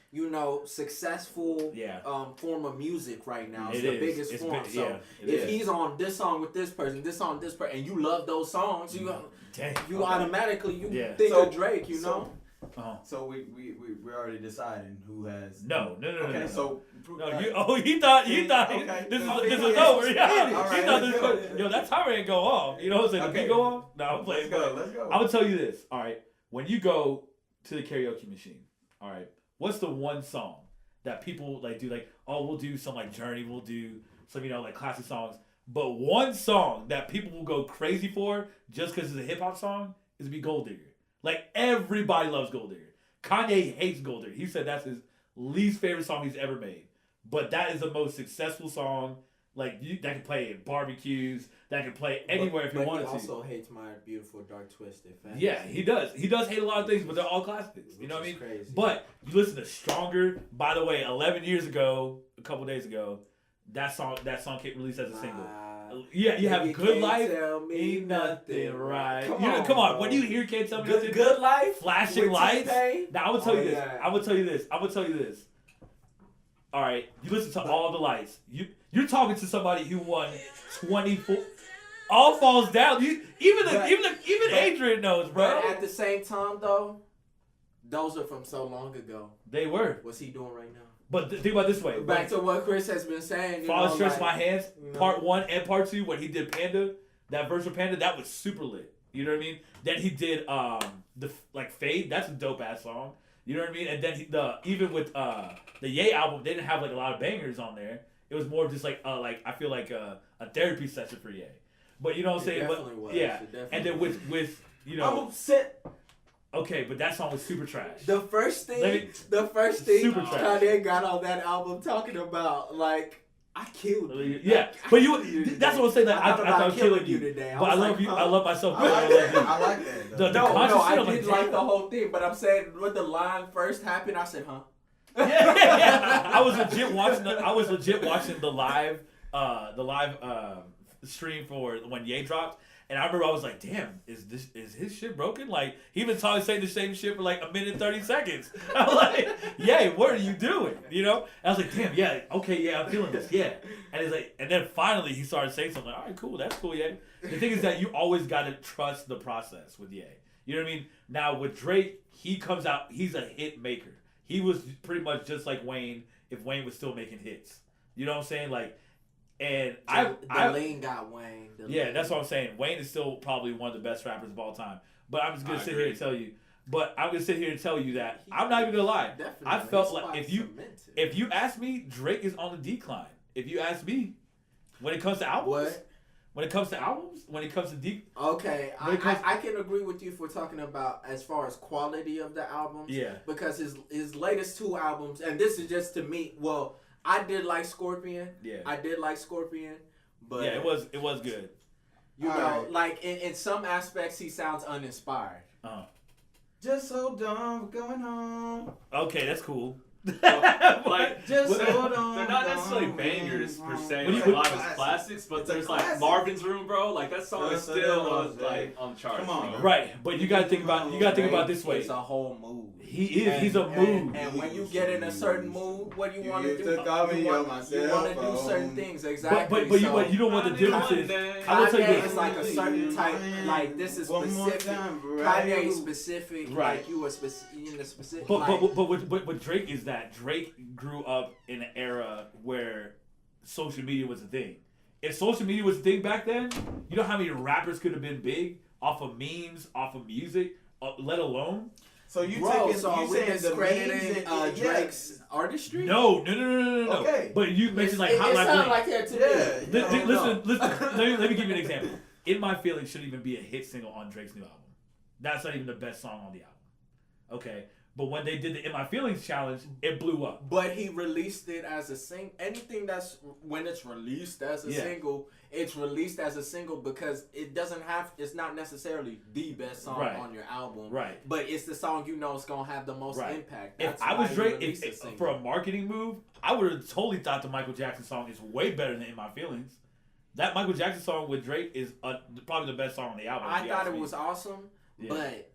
successful form of music right now. It's the biggest form. So if he's on this song with this person, and you love those songs, you automatically think of Drake. You know. So we're already deciding who has. No. Okay, so. He thought this was over. Yeah. He thought this was. Yo, that timer ain't go off. You know what I'm saying? The beat go off. No, I'm playing. Let's go. I'm gonna tell you this. All right, when you go to the karaoke machine, all right, what's the one song that people like do? Like, oh, we'll do some like Journey. We'll do some like classic songs. But one song that people will go crazy for just because it's a hip hop song is be Gold Digger. Like everybody loves Gold Digger. Kanye hates Gold Digger. He said that's his least favorite song he's ever made. But that is the most successful song. Like that can play at barbecues. That can play anywhere if you wanted to. He also hates My Beautiful Dark Twisted Fantasy. Yeah, he does. He does hate a lot of things, but they're all classics. You know what I mean? Crazy. But you listen to Stronger. By the way, 11 years ago, a couple days ago, that song came released as a single. Yeah, you have Good Life. Ain't nothing right. Come on. When you hear Can't Tell Me Nothing, Good Life, Flashing Lights. Now I will tell you this. Yeah. I will tell you this. All right, you listen to All the Lights. You're talking to somebody who won 24. All Falls Down. Even Adrian knows, bro. But at the same time, though, those are from so long ago. They were. What's he doing right now? But think about it this way. Back to what Chris has been saying. Father Stretch My Hands, part 1 and part 2, when he did Panda, that verse of Panda, that was super lit. You know what I mean? Then he did Fade. That's a dope ass song. You know what I mean? And then even with the Ye album, they didn't have like a lot of bangers on there. It was more of just like I feel like a therapy session for Ye. But you know what I'm saying? Definitely was. Yeah. And then with I'm upset. Okay, but that song was super trash. The first thing super trash. Kanye got on that album talking about like I killed you. Yeah, but that's what I'm saying. Like, I thought I was killing you today. But I love you. I love myself. I like that. I did like the whole thing, but I'm saying when the line first happened, I said, huh? Yeah. I was legit watching the live stream for when Ye dropped. And I remember I was like, damn, is his shit broken? Like, he been saying the same shit for like a minute 30 seconds. I'm like, yeah, what are you doing? You know? And I was like, damn, yeah, okay, yeah, I'm feeling this, yeah. And it's like, and then finally he started saying something like, all right, cool, that's cool, Ye. The thing is that you always got to trust the process with Ye. You know what I mean? Now with Drake, he comes out, he's a hit maker. He was pretty much just like Wayne if Wayne was still making hits. You know what I'm saying? Like, and Lane got Wayne. That's what I'm saying. Wayne is still probably one of the best rappers of all time. But I'm just gonna sit here and tell you. But I'm gonna sit here and tell you that I'm not even gonna lie. I felt like if you ask me, Drake is on the decline. If you ask me, when it comes to albums, when it comes to deep. Okay, I can agree with you if we're talking about as far as quality of the albums. Yeah. Because his latest 2 albums, and this is just to me. Well, I did like Scorpion. Yeah. I did like Scorpion, but yeah, it was good. You know, like in some aspects, he sounds uninspired. Just so dumb, going home. Okay, that's cool. Like, just hold on. They're not necessarily bangers per se. Like, a lot of his classics, but there's like Marvin's Room, bro. Like that song is still like on charts. Come on, bro. Right, but you gotta think about this way. It's a whole mood. He's a mood. And when you get in a certain mood, what do you want to do? You want to do certain things, exactly. But you don't want the differences. I will tell you, it's like a certain type. Like this is specific. Kanye is specific. Right. Like you were specific. But with Drake is that Drake grew up in an era where social media was a thing. If social media was a thing back then, you know how many rappers could have been big off of memes, off of music, let alone. So you discrediting Drake's artistry? No. Okay. But you mentioned like Hot Life It sounds like that to me. Listen. Let me give you an example. In My Feelings shouldn't even be a hit single on Drake's new album. That's not even the best song on the album. Okay. But when they did the In My Feelings challenge, it blew up. But he released it as a single. Anything that's when it's released as a single, it's released as a single because it doesn't have. It's not necessarily the best song on your album. Right. But it's the song you know is gonna have the most impact. That's if I was Drake, for a marketing move, I would have totally thought the Michael Jackson song is way better than In My Feelings. That Michael Jackson song with Drake is probably the best song on the album. I thought it was awesome, but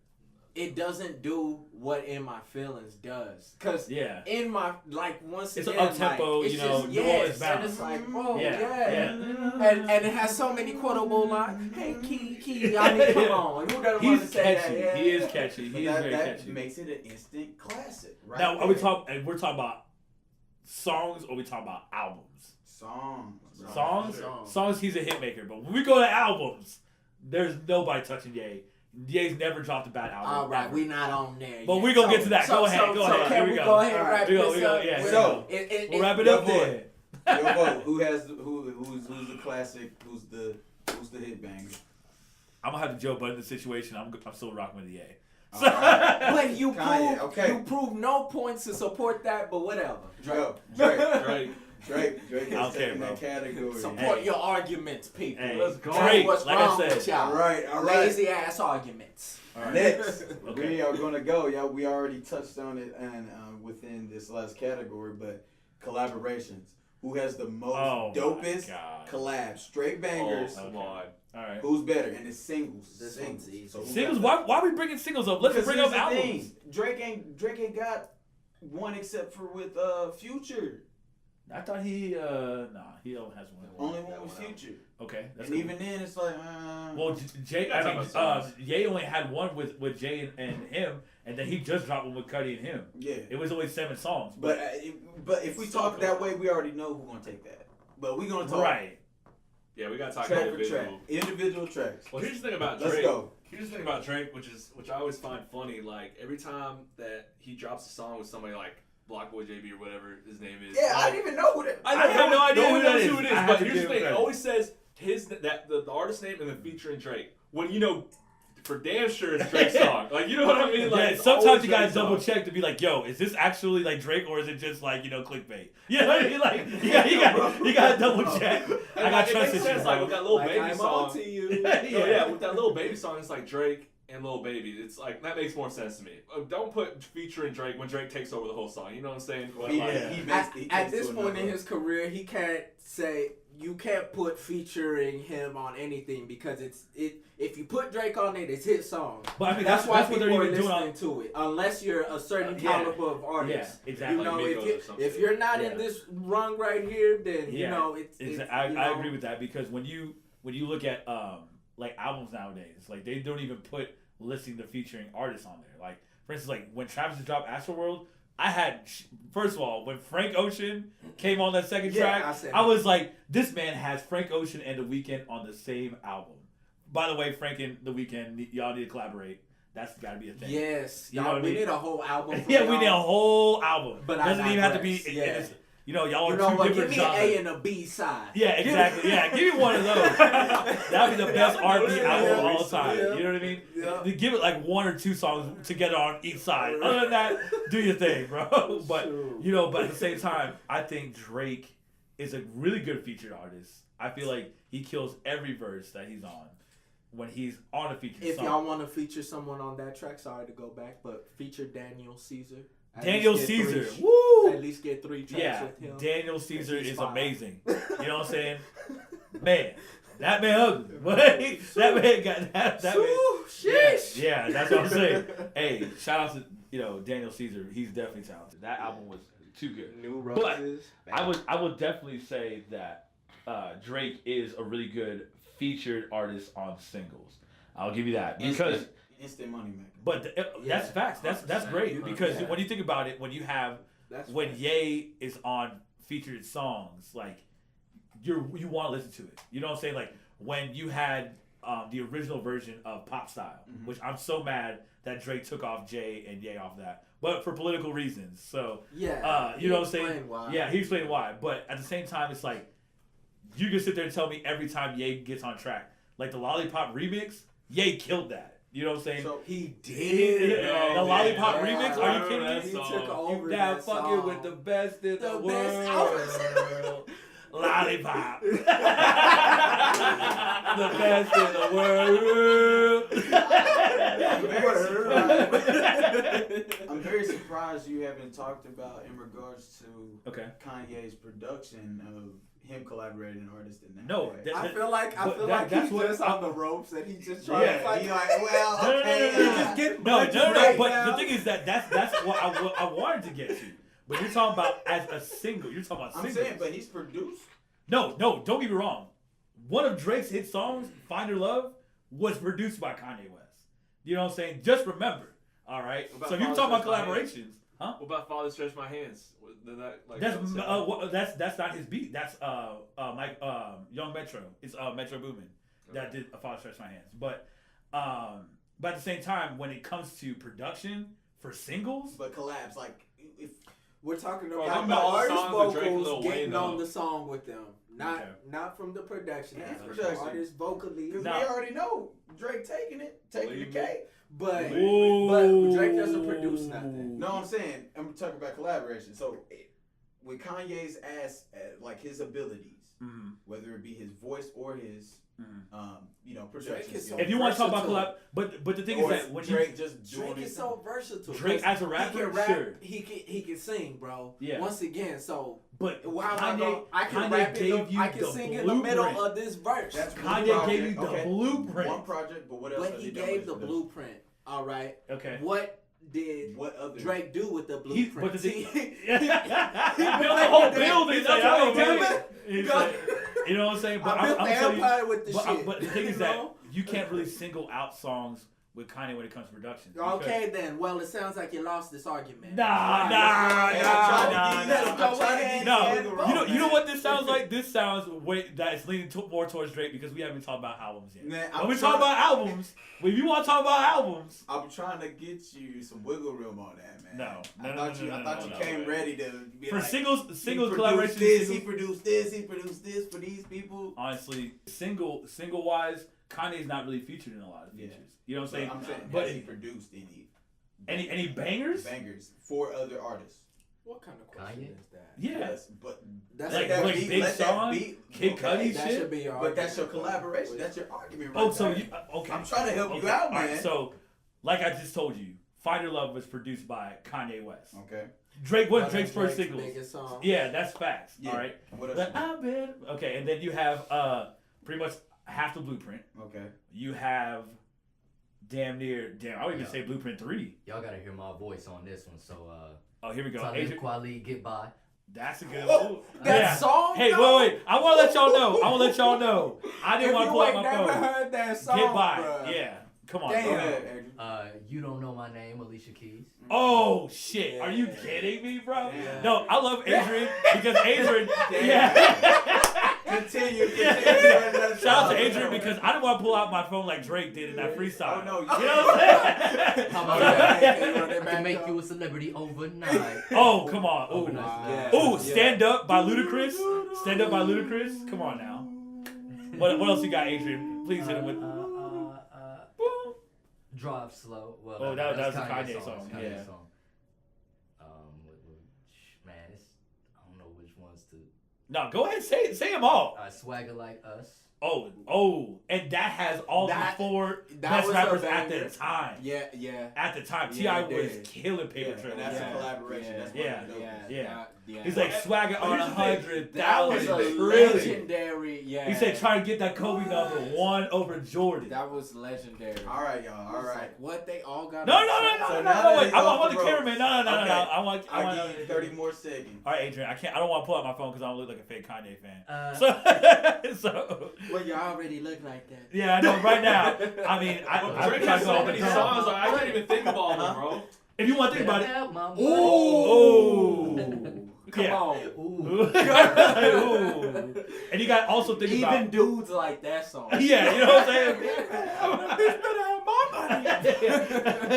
it doesn't do what In My Feelings does. Cause in my once it's again, an up tempo, like, you know, just, New Orleans bounce. and it's like, whoa, and it has so many quotable lines. Hey, key, I mean, come on, who doesn't want to say catchy. that? He is catchy. He is very catchy. That makes it an instant classic. Right now, we're talking about songs, or we talking about albums? Songs. He's a hit maker, but when we go to albums, there's nobody touching Ye. Ye's never dropped a bad album. All right, we not on there. But we're going to get to that. Go ahead. Can we go ahead and wrap this up? Yeah. So, we'll wrap it up there. Your vote. Who's the classic? Who's the hit banger? I'm going to have the Joe Budden situation. I'm still rocking with Ye. But you proved no points to support that, but whatever. Drake is in that category. Support your arguments, people. Hey, let's go. Drake, what's like wrong I said. with y'all? All right. Lazy ass arguments. Right. Next, we are gonna go. We already touched on it and within this last category, but collaborations. Who has the most dopest collabs? Straight bangers. Come on. All right. Who's better? And it's singles. Singles. Why are we bringing singles up? Let's bring up albums. Drake ain't got one except for with Future. I thought he only has one. Only one with Future. Okay, that's and cool. even then, it's like. Well, Ye only had one with Jay and him, and then he just dropped one with Cudi and him. Yeah, it was only 7 songs. But if we talk that way, we already know who's gonna take that. But we're gonna talk right. Yeah, we gotta talk individual tracks. Well, here's the thing about Drake. Let's go. Here's the thing about Drake, which I always find funny. Like every time that he drops a song with somebody like Blockboy JB or whatever his name is. Yeah, I didn't even know who that. I have no idea who it is. But here's the thing: it always says the artist name and then featuring Drake. When you know, for damn sure it's Drake's song. Like you know what I mean? Like sometimes you gotta double check to be like, yo, is this actually like Drake or is it just like clickbait? You know what I mean? Like you gotta double check. I got trust issues. Like with that little baby song. To you. With that little baby song, it's like Drake and Lil Baby. It's like that makes more sense to me. Don't put featuring Drake when Drake takes over the whole song. You know what I'm saying? At this point in his career, he can't say you can't put featuring him on anything because if you put Drake on it, it's his song. But I mean that's why what people are listening to it. Unless you're a certain caliber of artist. Yeah, exactly. You know, if you're not in this rung right here, then you know it's. I agree with that because when you look at like albums nowadays, like they don't even put listing the featuring artists on there. Like for instance, like when Travis dropped Astroworld, I had first of all when Frank Ocean came on that second track, I was like, this man has Frank Ocean and The Weeknd on the same album. By the way, Frank and The Weeknd, y'all need to collaborate. That's got to be a thing. Yes, we need a whole album. We need a whole album. But doesn't even have to be. Y'all are two different genres. Give me an A and a B side. Yeah, exactly. Give me one of those. That'd be the best R&B album of all time. You know what I mean? Yeah. Give it like 1 or 2 songs together on each side. Other than that, do your thing, bro. But but at the same time, I think Drake is a really good featured artist. I feel like he kills every verse that he's on when he's on a featured song. If y'all want to feature someone on that track, sorry to go back, but feature Daniel Caesar. Daniel Caesar, woo! At least get 3 tracks with him. Daniel Caesar is amazing. You know what I'm saying? Man, that man ugly. That man got that man. Yeah, that's what I'm saying. Hey, shout out to Daniel Caesar. He's definitely talented. That album was too good. New Roses. But I would definitely say that Drake is a really good featured artist on singles. I'll give you that because. Instant money maker. But that's facts. That's great because when you think about it, when you have Ye is on featured songs, like you want to listen to it. You know what I'm saying? Like when you had the original version of Pop Style, which I'm so mad that Drake took off Jay and Ye off that, but for political reasons. So you know what I'm saying? Why. Yeah, he explained why. But at the same time, it's like you can sit there and tell me every time Ye gets on track, like the Lollipop remix, Ye killed that. You know what I'm saying? So he did. The Lollipop remix? Are you kidding me? He took over Now that fucking song. with the best in the best world. Lollipop. The best in the world. I'm very surprised you haven't talked about in regards to Kanye's production of him collaborating an artist in that. No, I feel like he's just on the ropes and he's just trying to fight. No, but the thing is that's what I wanted to get to. But you're talking about as a single. You're talking about singles. I'm saying, but he's produced. No, don't get me wrong. One of Drake's hit songs, Find Your Love, was produced by Kanye West. You know what I'm saying? Just remember. All right. So if you're talking about collaborations, huh? What about Father Stretch My Hands? That's not his beat. That's Mike Young Metro. It's Metro Boomin that did Father Stretch My Hands. But at the same time, when it comes to production for singles, but collabs like if we're talking about the artist vocals getting on the song with them, not from the production. Artist vocally, because we already know Drake taking the cake. But Drake doesn't produce nothing. No, I'm saying I'm talking about collaboration. So with Kanye's like his abilities, whether it be his voice or his production. If you want to talk about collab, but the thing is that when Drake Drake is so versatile. Drake as a rapper, he can rap, sure, he can sing, bro. Yeah. Once again, so but Kanye I can sing in the middle of this verse. Kanye gave you the blueprint. One project, but what else? But he gave the blueprint. All right. Okay. What did Drake do with the blueprint? But the thing, he built the whole building. You know what I'm saying? But I built the empire with the shit. But the thing is that you can't really single out songs with Kanye when it comes to production. Okay, then. Well, it sounds like you lost this argument. Nah. You know what this sounds like? This sounds that it's leaning more towards Drake because we haven't talked about albums yet. When we talk about albums, if you want to talk about albums, I'm trying to get you some wiggle room on that, man. No. I thought you came ready to be for like, singles collaboration. He produced this for these people. Honestly, single wise, Kanye's not really featured in a lot of features. You know what I'm saying? But has he produced any bangers? Bangers for other artists. What kind of question is that? Yes, but that's like Big Sean, Kid Cudi that shit. Should be your but that's your collaboration. That's your argument. Right so you okay? I'm trying to help you out, man. Right, so, like I just told you, "Find Your Love" was produced by Kanye West. Okay. Drake was Drake's first single. Song. Yeah, that's facts. Yeah. All right. What else? Okay, and then you have pretty much half the Blueprint. Okay. You have I would even say Blueprint 3. Y'all gotta hear my voice on this one, so here we go. Talib Kweli, Get By. That's a good one. That song. Hey, wait. I want to let y'all know. I didn't want to pull out my phone. Never heard that song. Get By. Bro. Yeah. Come on. Damn. You Don't Know My Name, Alicia Keys. Oh shit! Yeah. Are you kidding me, bro? Yeah. No, I love Adrian because Adrian. Continue. Shout out to Adrian because I didn't want to pull out my phone like Drake did in that freestyle. Oh no, you know what I'm saying? How about that? I can make you a celebrity overnight. Oh come on! Ooh, Overnight. Stand Up by Ludacris. Stand Up by Ludacris. Come on now. What else you got, Adrian? Please hit him with. Drive Slow. Well, that was a Kanye song. Kanye Yeah. song. Man, I don't know which ones to. No, go ahead, say them all. Swagger Like Us. Oh, and that has all the four best rappers at the time. Yeah. At the time, T.I. was killing Paper Trail. And that's a collaboration. That's Yeah. He's like swagger on 100,000. That was a legendary. Yeah. He said try to get that Kobe number 1 over Jordan. That was legendary. All right, y'all. All right. Like, what they all got. No. Wait. I want the cameraman. No. I want. I'll give you 30 more seconds. All right, Adrian. I don't want to pull out my phone because I don't look like a fake Kanye fan. So. Well, you already look like that. Yeah, I know. Right now, I mean, Drake has so many songs. I can't even think of all of them, bro. If you want to think about it. Ooh. Come on. Ooh. And you got also think about even dudes like that song. Yeah, you know what I'm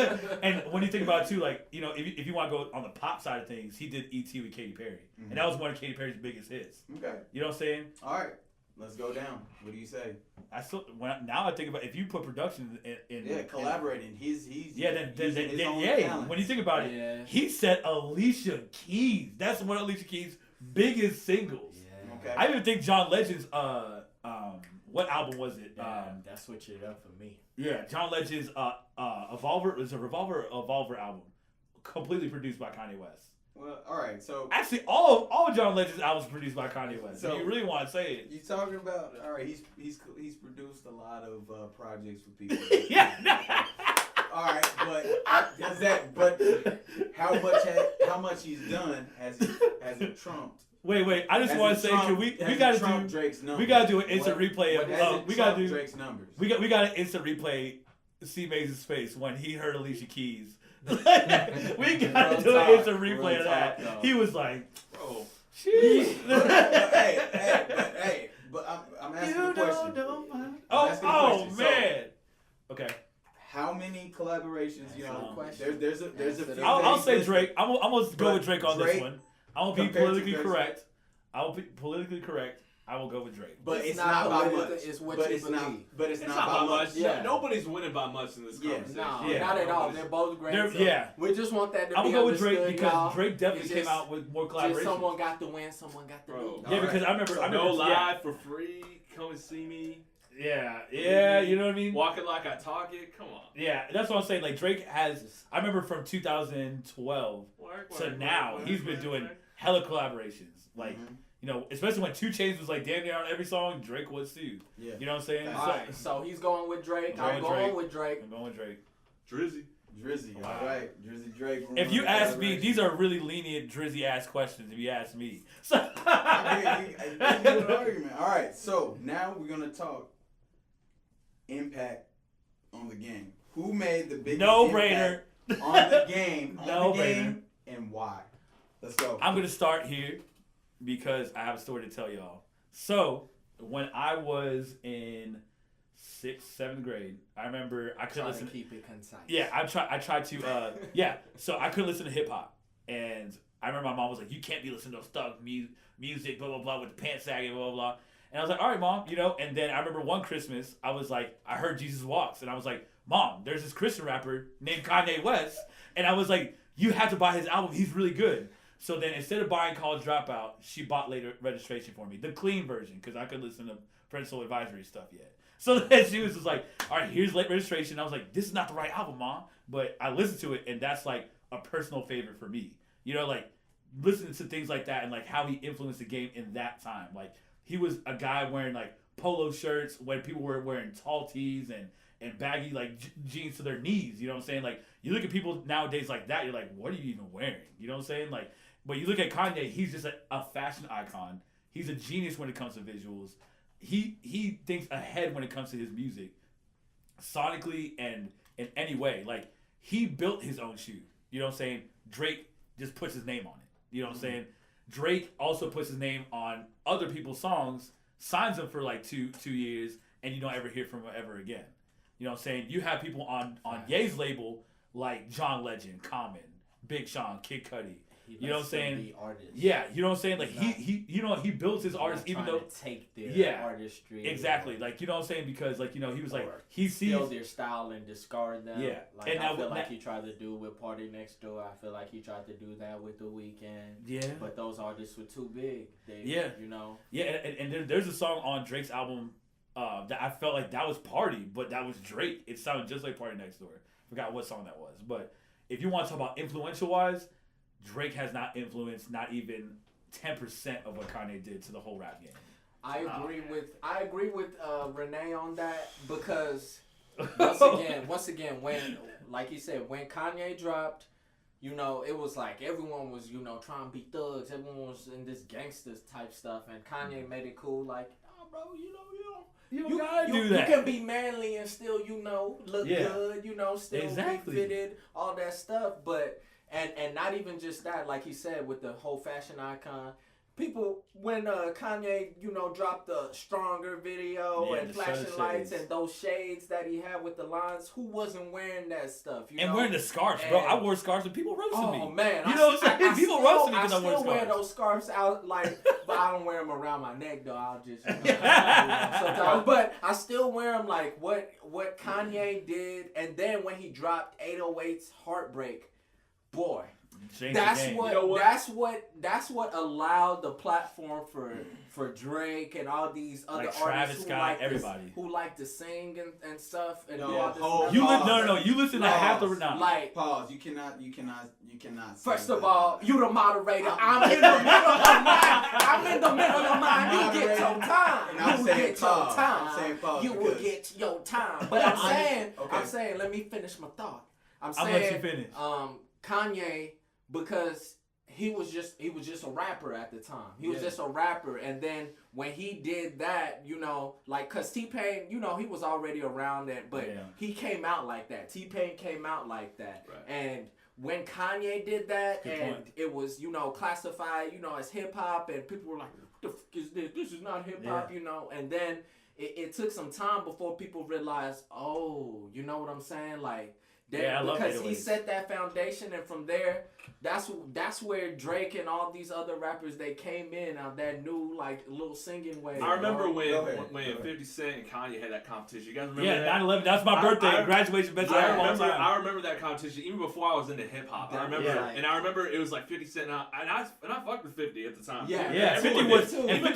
saying? And when you think about it too, like, you know, if you want to go on the pop side of things, he did E.T. with Katy Perry. And that was one of Katy Perry's biggest hits. Okay. You know what I'm saying? All right. Let's go down. What do you say? Now I think about if you put production in collaborating. He's then talent. when you think about it, he said Alicia Keys. That's one of Alicia Keys' biggest singles. Yeah. Okay. I even think John Legend's what album was it? That switched it up for me. Yeah, John Legend's Evolver is a Evolver album, completely produced by Kanye West. Well, all right. So actually, all John Legend's albums produced by Kanye West. So you really want to say it? You talking about? All right. He's produced a lot of projects for people. Yeah. All right, but how much he's done has it trumped? Wait. I just want to say, can we gotta do Drake's numbers? We gotta do an instant replay of we gotta do Drake's numbers. We got an instant replay. See Mayz's face when he heard Alicia Keys. We gotta do an instant replay of that. Though. He was like, "Bro, jeez." But I'm asking a question. Oh man. Okay. How many collaborations? You know, there's a few. I'll say Drake. I'm gonna go with Drake on this one. I will be politically correct. I will be politically correct. I will go with Drake. But it's not by much. It's what you believe. But it's not by much. Yeah. Nobody's winning by much in this conversation. No, not at all. They're both great. We just want that to be I'm gonna go with Drake understood, because y'all. Drake definitely came out with more collaborations. Someone got the win, someone got the lose. Yeah, because I remember No Live for free. Come and see me. Yeah, you know what I mean? Walking like I talk it. Come on. Yeah, that's what I'm saying. Like Drake has, I remember from 2012 to now, he's been doing hella collaborations. Like, you know, especially when 2 Chainz was like damn near on every song, Drake was too. Yeah. You know what I'm saying? So he's going with Drake. I'm going with Drake. I'm going with Drake. Drizzy. All right. Drizzy Drake. If you ask me, these are really lenient Drizzy ass questions. If you ask me, so I mean, an argument. All right. So now we're gonna talk impact on the game. Who made the biggest no-brainer on the game? No-brainer. And why? Let's go. I'm gonna start here because I have a story to tell y'all. So when I was in 6th, 7th grade, I remember I couldn't listen. To keep it concise. Yeah, I tried to. So I couldn't listen to hip hop, and I remember my mom was like, "You can't be listening to those thug music, blah blah blah, with the pants sagging, blah blah blah." And I was like, "All right, Mom, you know." And then I remember one Christmas, I was like, I heard Jesus Walks, and I was like, "Mom, there's this Christian rapper named Kanye West," and I was like, "You have to buy his album. He's really good." So then instead of buying College Dropout, she bought later registration for me, the clean version, because I couldn't listen to parental advisory stuff yet. So then she was just like, all right, here's late registration. I was like, this is not the right album, Mom. But I listened to it, and that's like a personal favorite for me. You know, like listening to things like that and like how he influenced the game in that time. Like he was a guy wearing like polo shirts when people were wearing tall tees and baggy like jeans to their knees. You know what I'm saying? Like you look at people nowadays like that, you're like, what are you even wearing? You know what I'm saying? Like, but you look at Kanye, he's just a fashion icon. He's a genius when it comes to visuals. He thinks ahead when it comes to his music, sonically and in any way. Like he built his own shoe. You know what I'm saying? Drake just puts his name on it. You know what I'm saying? Drake also puts his name on other people's songs, signs them for like two years, and you don't ever hear from him ever again. You know what I'm saying? You have people on Ye's label like John Legend, Common, Big Sean, Kid Cudi. You know what I'm saying? Yeah, you know what I'm saying? Like he builds his artists even though take their artistry. Exactly. Like you know what I'm saying? Because like, you know, he was like he sees steal their style and discard them. Yeah. Like and I feel like he tried to do with Party Next Door. I feel like he tried to do that with The Weeknd. Yeah. But those artists were too big. You know. Yeah, and there's a song on Drake's album that I felt like that was Party, but that was Drake. It sounded just like Party Next Door. Forgot what song that was. But if you want to talk about influential wise, Drake has not influenced not even 10% of what Kanye did to the whole rap game. I agree with Rene on that because once again when like you said, when Kanye dropped, you know, it was like everyone was, you know, trying to be thugs, everyone was in this gangsters type stuff, and Kanye made it cool like, oh bro, you gotta do that. You can be manly and still, you know, look good, you know, still be fitted, all that stuff, but And not even just that, like he said, with the whole fashion icon, people when Kanye, dropped the Stronger video and flashing lights and those shades that he had with the lines, who wasn't wearing that stuff? Wearing the scarves, bro. I wore scarves and people roasted me. Oh man, you know what I'm saying? People roasted me because I wore scarves. I still wear those scarves out, but I don't wear them around my neck though. I'll just sometimes. But I still wear them like what Kanye did, and then when he dropped 808's Heartbreak, boy. That's what allowed the platform for Drake and all these other artists who like to sing and stuff and do all this. You listen to half the now. Like pause. You cannot. First of all, you the moderator. I'm in the middle of mine. I'm in the middle of mine. You get your time. You will get your time. You will get your time. But I'm saying. Let me finish my thought. I'm saying. I'll let you finish. Kanye. Because he was just a rapper at the time. He was just a rapper, and then when he did that, cause T-Pain, he was already around that, but he came out like that. T-Pain came out like that, right. And when Kanye did that, it was classified as hip hop, and people were like, "What the fuck is this? This is not hip hop," And then it took some time before people realized, oh, you know what I'm saying, like. Because he set that foundation, and from there, that's where Drake and all these other rappers, they came in on that new little singing way. I remember when 50 Cent and Kanye had that competition. You guys remember that? 9/11. That's my birthday. Graduation best album of all time. I remember that competition even before I was into hip hop. I remember it was like 50 Cent and I fucked with 50 at the time. Yeah. 50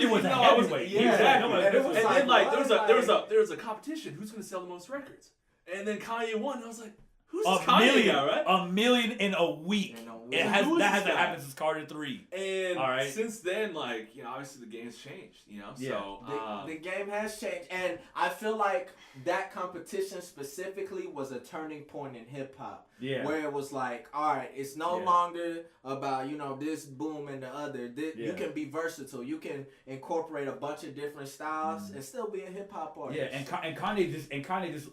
was a heavyweight. And then there was a competition. Who's gonna sell the most records? And then Kanye won. And I was like. Who's this Kanye guy, right? $1 million in a week. That hasn't happened since Carter 3. And since then, obviously the game's changed, So the game has changed, and I feel like that competition specifically was a turning point in hip hop. Yeah. Where it was like, all right, it's no longer about this boom and the other. You can be versatile. You can incorporate a bunch of different styles and still be a hip hop artist. Yeah, and Kanye just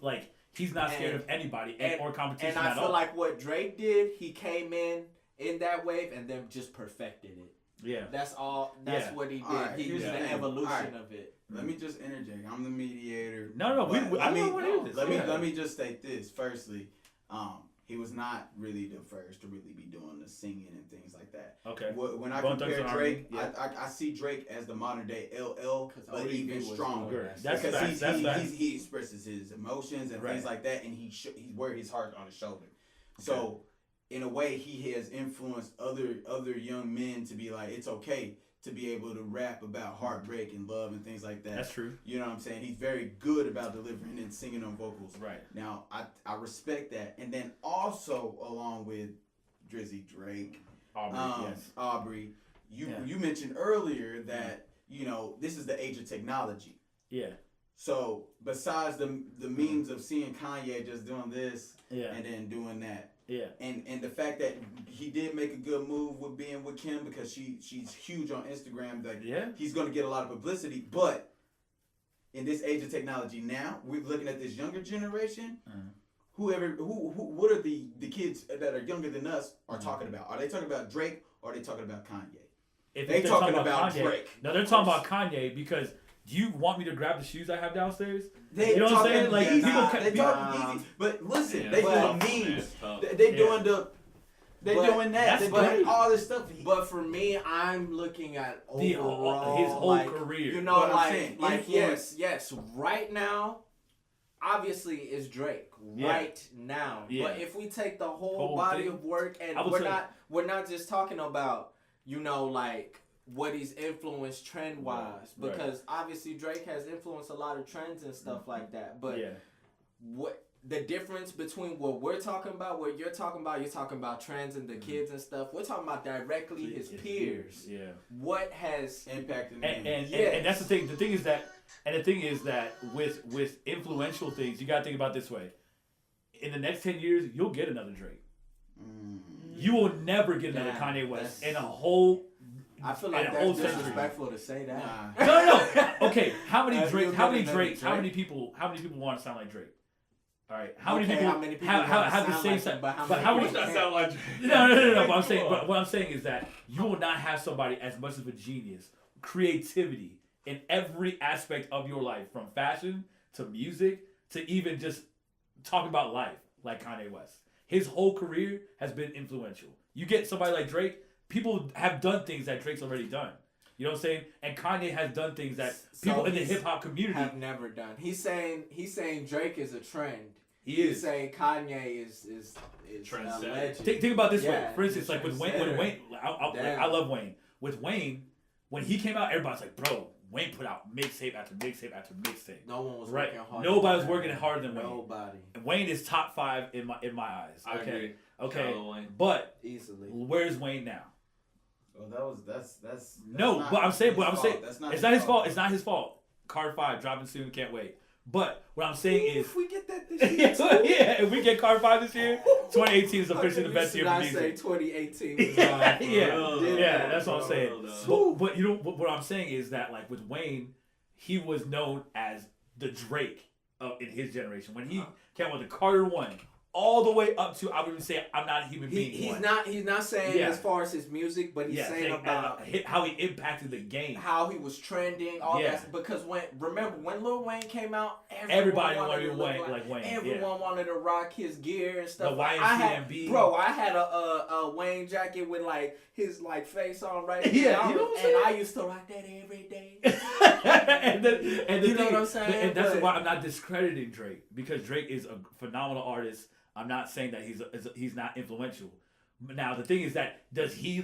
he's not scared of anybody or competition at all. And I feel like what Drake did, he came in that wave and then just perfected it. Yeah. That's all. That's what he did. Right, he was the evolution of it. Let me just interject. I'm the mediator. No. Let me just state this. Firstly, he was not really the first to really be doing the singing and things like that. Okay. When I compare Drake, I see Drake as the modern day LL, but even stronger. Because he expresses his emotions and things like that, and he wears his heart on his shoulder. Okay. So, in a way, he has influenced other young men to be like, it's okay to be able to rap about heartbreak and love and things like that. That's true. You know what I'm saying? He's very good about delivering and singing on vocals. Right. Now, I respect that. And then also, along with Drizzy Drake, Aubrey, you mentioned earlier that, this is the age of technology. Yeah. So, besides the memes of seeing Kanye just doing this and then doing that, and the fact that he did make a good move with being with Kim because she's huge on Instagram. He's going to get a lot of publicity. But in this age of technology now, we're looking at this younger generation. What are the kids that are younger than us are talking about? Are they talking about Drake or are they talking about Kanye? If they're talking about Kanye, Drake. No, they're talking about Kanye because. Do you want me to grab the shoes I have downstairs? You know what I'm saying? They talking easy. But listen, they doing memes. They doing doing that. They're doing all this stuff. But for me, I'm looking at overall his whole career. Yes. Right now, obviously, it's Drake. Right now. Yeah. But if we take the whole body of work, and we're not just talking about what he's influenced trend-wise, because obviously Drake has influenced a lot of trends and stuff like that. But what the difference between what we're talking about, what you're talking about trends and the kids and stuff. We're talking about directly his peers. Yeah. What has impacted and that's the thing. The thing is that with influential things, you gotta think about it this way. In the next 10 years, you'll get another Drake. You will never get another Kanye West in a whole. I feel like that's disrespectful to say that. No. Okay, how many Drakes? How many people want to sound like Drake? All right, how many people have the same sound? But how many that sound like? No. But what I'm saying is that you will not have somebody as much of a genius, creativity in every aspect of your life, from fashion to music to even just talking about life, like Kanye West. His whole career has been influential. You get somebody like Drake, people have done things that Drake's already done. You know what I'm saying? And Kanye has done things that people in the hip hop community have never done. He's saying Drake is a trend. He's saying Kanye is a legend. Think about this way. For instance, like with Wayne, I love Wayne. With Wayne, when he came out, everybody's like, bro, Wayne put out mixtape after mixtape after mixtape. No one was working hard. Nobody was working harder than Wayne. Nobody. And Wayne is top 5 in my eyes. I agree. Okay. But easily, where's Wayne now? Oh, that's no. But I'm saying it's not his fault. It's not his fault. Card 5 dropping soon. Can't wait. But what I'm saying is, if we get that this year, if we get Card 5 this year, 2018 is officially the best year for music. I say 2018 was yeah, that's what I'm saying. But you know what I'm saying is that, like, with Wayne, he was known as the Drake in his generation. When he came out with the Carter 1, all the way up to, I would even say, I'm Not a Human Being. He's not saying as far as his music, but he's saying about how he impacted the game, how he was trending, all that. Because when Lil Wayne came out, everybody wanted to look like Wayne. Everyone wanted to rock his gear and stuff. The YMCMB. I had a Wayne jacket with like his like face on right there. Yeah, you know what I'm saying? I used to rock that every day. and you know what I'm saying? And that's why I'm not discrediting Drake, because Drake is a phenomenal artist. I'm not saying that he's not influential. Now the thing is that, does he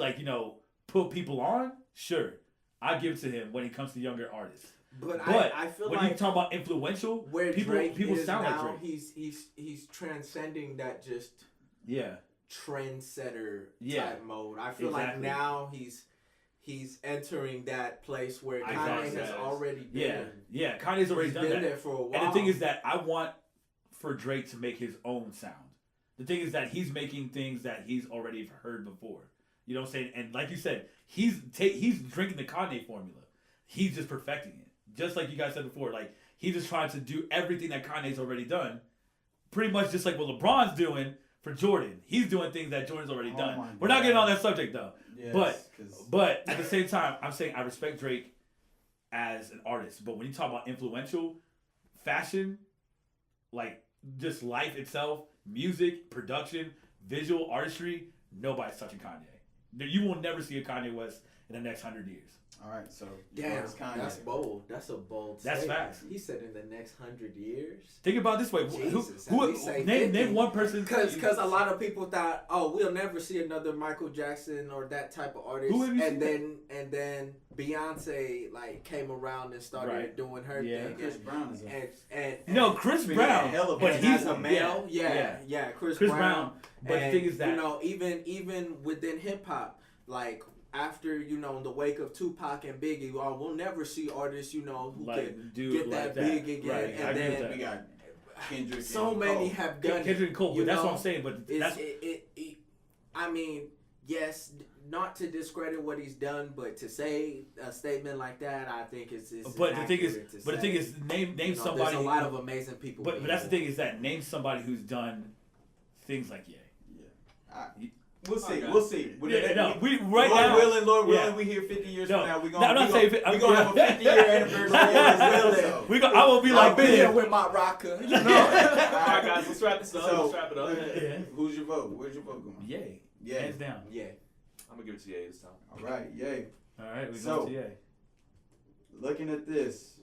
put people on? Sure, I give it to him when it comes to younger artists. But I feel when you talk about influential, where people sound now, like Drake. He's transcending that just trendsetter type mode. I feel like now he's entering that place where Kanye has already been. Yeah, Kanye's already done that. There for a while. And the thing is that I want for Drake to make his own sound. The thing is that he's making things that he's already heard before. You know what I'm saying? And like you said, he's drinking the Kanye formula. He's just perfecting it. Just like you guys said before, like, he's just trying to do everything that Kanye's already done. Pretty much just like what LeBron's doing for Jordan. He's doing things that Jordan's already done. We're not getting on that subject though. Yes, but at the same time, I'm saying I respect Drake as an artist. But when you talk about influential, fashion, like just life itself, music, production, visual artistry, nobody's touching Kanye. You will never see a Kanye West in the next 100 years. All right, so damn, that's bold. That's a bold statement. That's facts. He said in the next 100 years. Think about it this way. Jesus, name one person. Because a lot of people thought, oh, we'll never see another Michael Jackson or that type of artist. And then Beyonce came around and started doing her thing. Chris Brown is Chris Brown, but he's a male. Chris Brown. But the thing is that even within hip hop, after, in the wake of Tupac and Biggie, we'll never see artists, who can get that big again. Right. And then we got Kendrick. So many have done Kendrick and Cole. But that's what I'm saying. But that's I mean, yes, not to discredit what he's done, but to say a statement like that, I think it's But the thing is, name somebody. There's a lot of amazing people. But that's the thing is that name somebody who's done things like Ye. Yeah. We'll see. We'll see. Lord willing, we here 50 years from now. We're gonna have a 50-year anniversary. I will be like, I've been here with my rocker. All right, guys, let's wrap this up. Let's wrap it up. Who's your vote? Where's your vote going? Yay. Yeah. Hands down. Yeah. I'm gonna give it to Ye this time. All right, yay. All right, we go to Ye. Looking at this.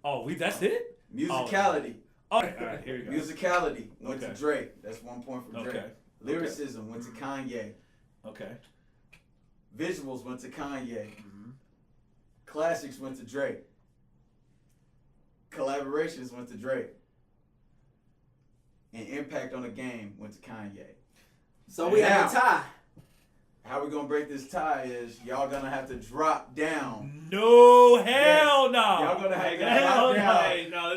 Oh, that's it? Musicality. All right, here we go. Musicality went to Drake. That's 1 point for Drake. Okay. Lyricism went to Kanye. Okay. Visuals went to Kanye. Mm-hmm. Classics went to Drake. Collaborations went to Drake. And impact on the game went to Kanye. So we have a tie. How we gonna break this tie is y'all gonna have to drop down. No, hell no. Y'all gonna have to drop down. No.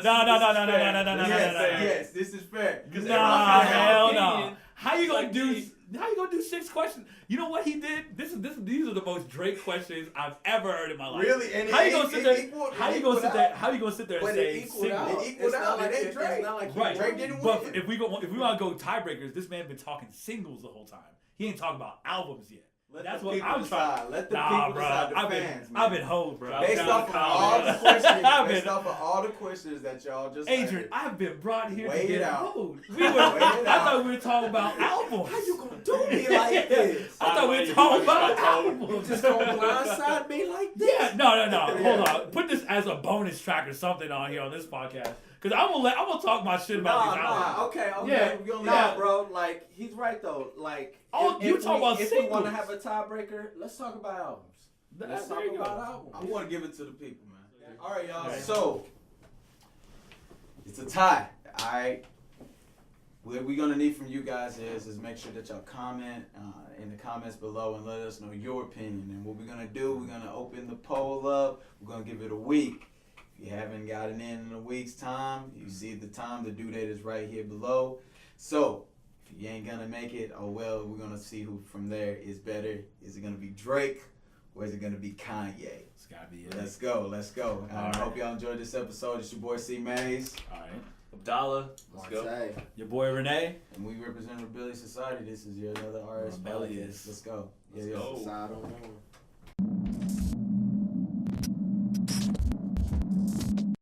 Yes, this is fair. Nah, hell no. How you gonna do? How you gonna do 6 questions? You know what he did? These are the most Drake questions I've ever heard in my life. Really? And how you gonna sit there? How you gonna sit there and say single? It equaled out. It ain't Drake. Right. Drake didn't But win. if we want to go tiebreakers, this man been talking singles the whole time. He ain't talking about albums yet. That's what I'm trying. Let the people decide. The fans, man. I've been hoed, bro. Based off of all the questions that y'all just Adrian, heard. I've been brought here to Wait get it out. hoed. I thought we were talking about albums. How you gonna do me like this? I thought we were talking about albums. You just gonna blindside me like this? Yeah, no. Hold on. Put this as a bonus track or something on here on this podcast. Cause I'm gonna talk my shit about these albums. Okay. Yeah, Nah, bro. Like he's right though. Like you talking about if singles. we want to have a tiebreaker, let's talk about albums. Let's talk about albums. I want to give it to the people, man. All right, y'all. So it's a tie. All right. What we're gonna need from you guys is make sure that y'all comment in the comments below and let us know your opinion. And what we're gonna do, we're gonna open the poll up. We're gonna give it a week. If you haven't gotten in a week's time, you see the time. The due date is right here below. So if you ain't gonna make it, oh well. We're gonna see who from there is better. Is it gonna be Drake or is it gonna be Kanye? It's gotta be it. Let's go. I hope y'all enjoyed this episode. It's your boy C Mayz. All right. Abdallah, let's go. Your boy Rene. And we represent Rebelliousociety. This is your other RS Rebellious. podcast. Let's go. Let's go. SOCIETALNORM.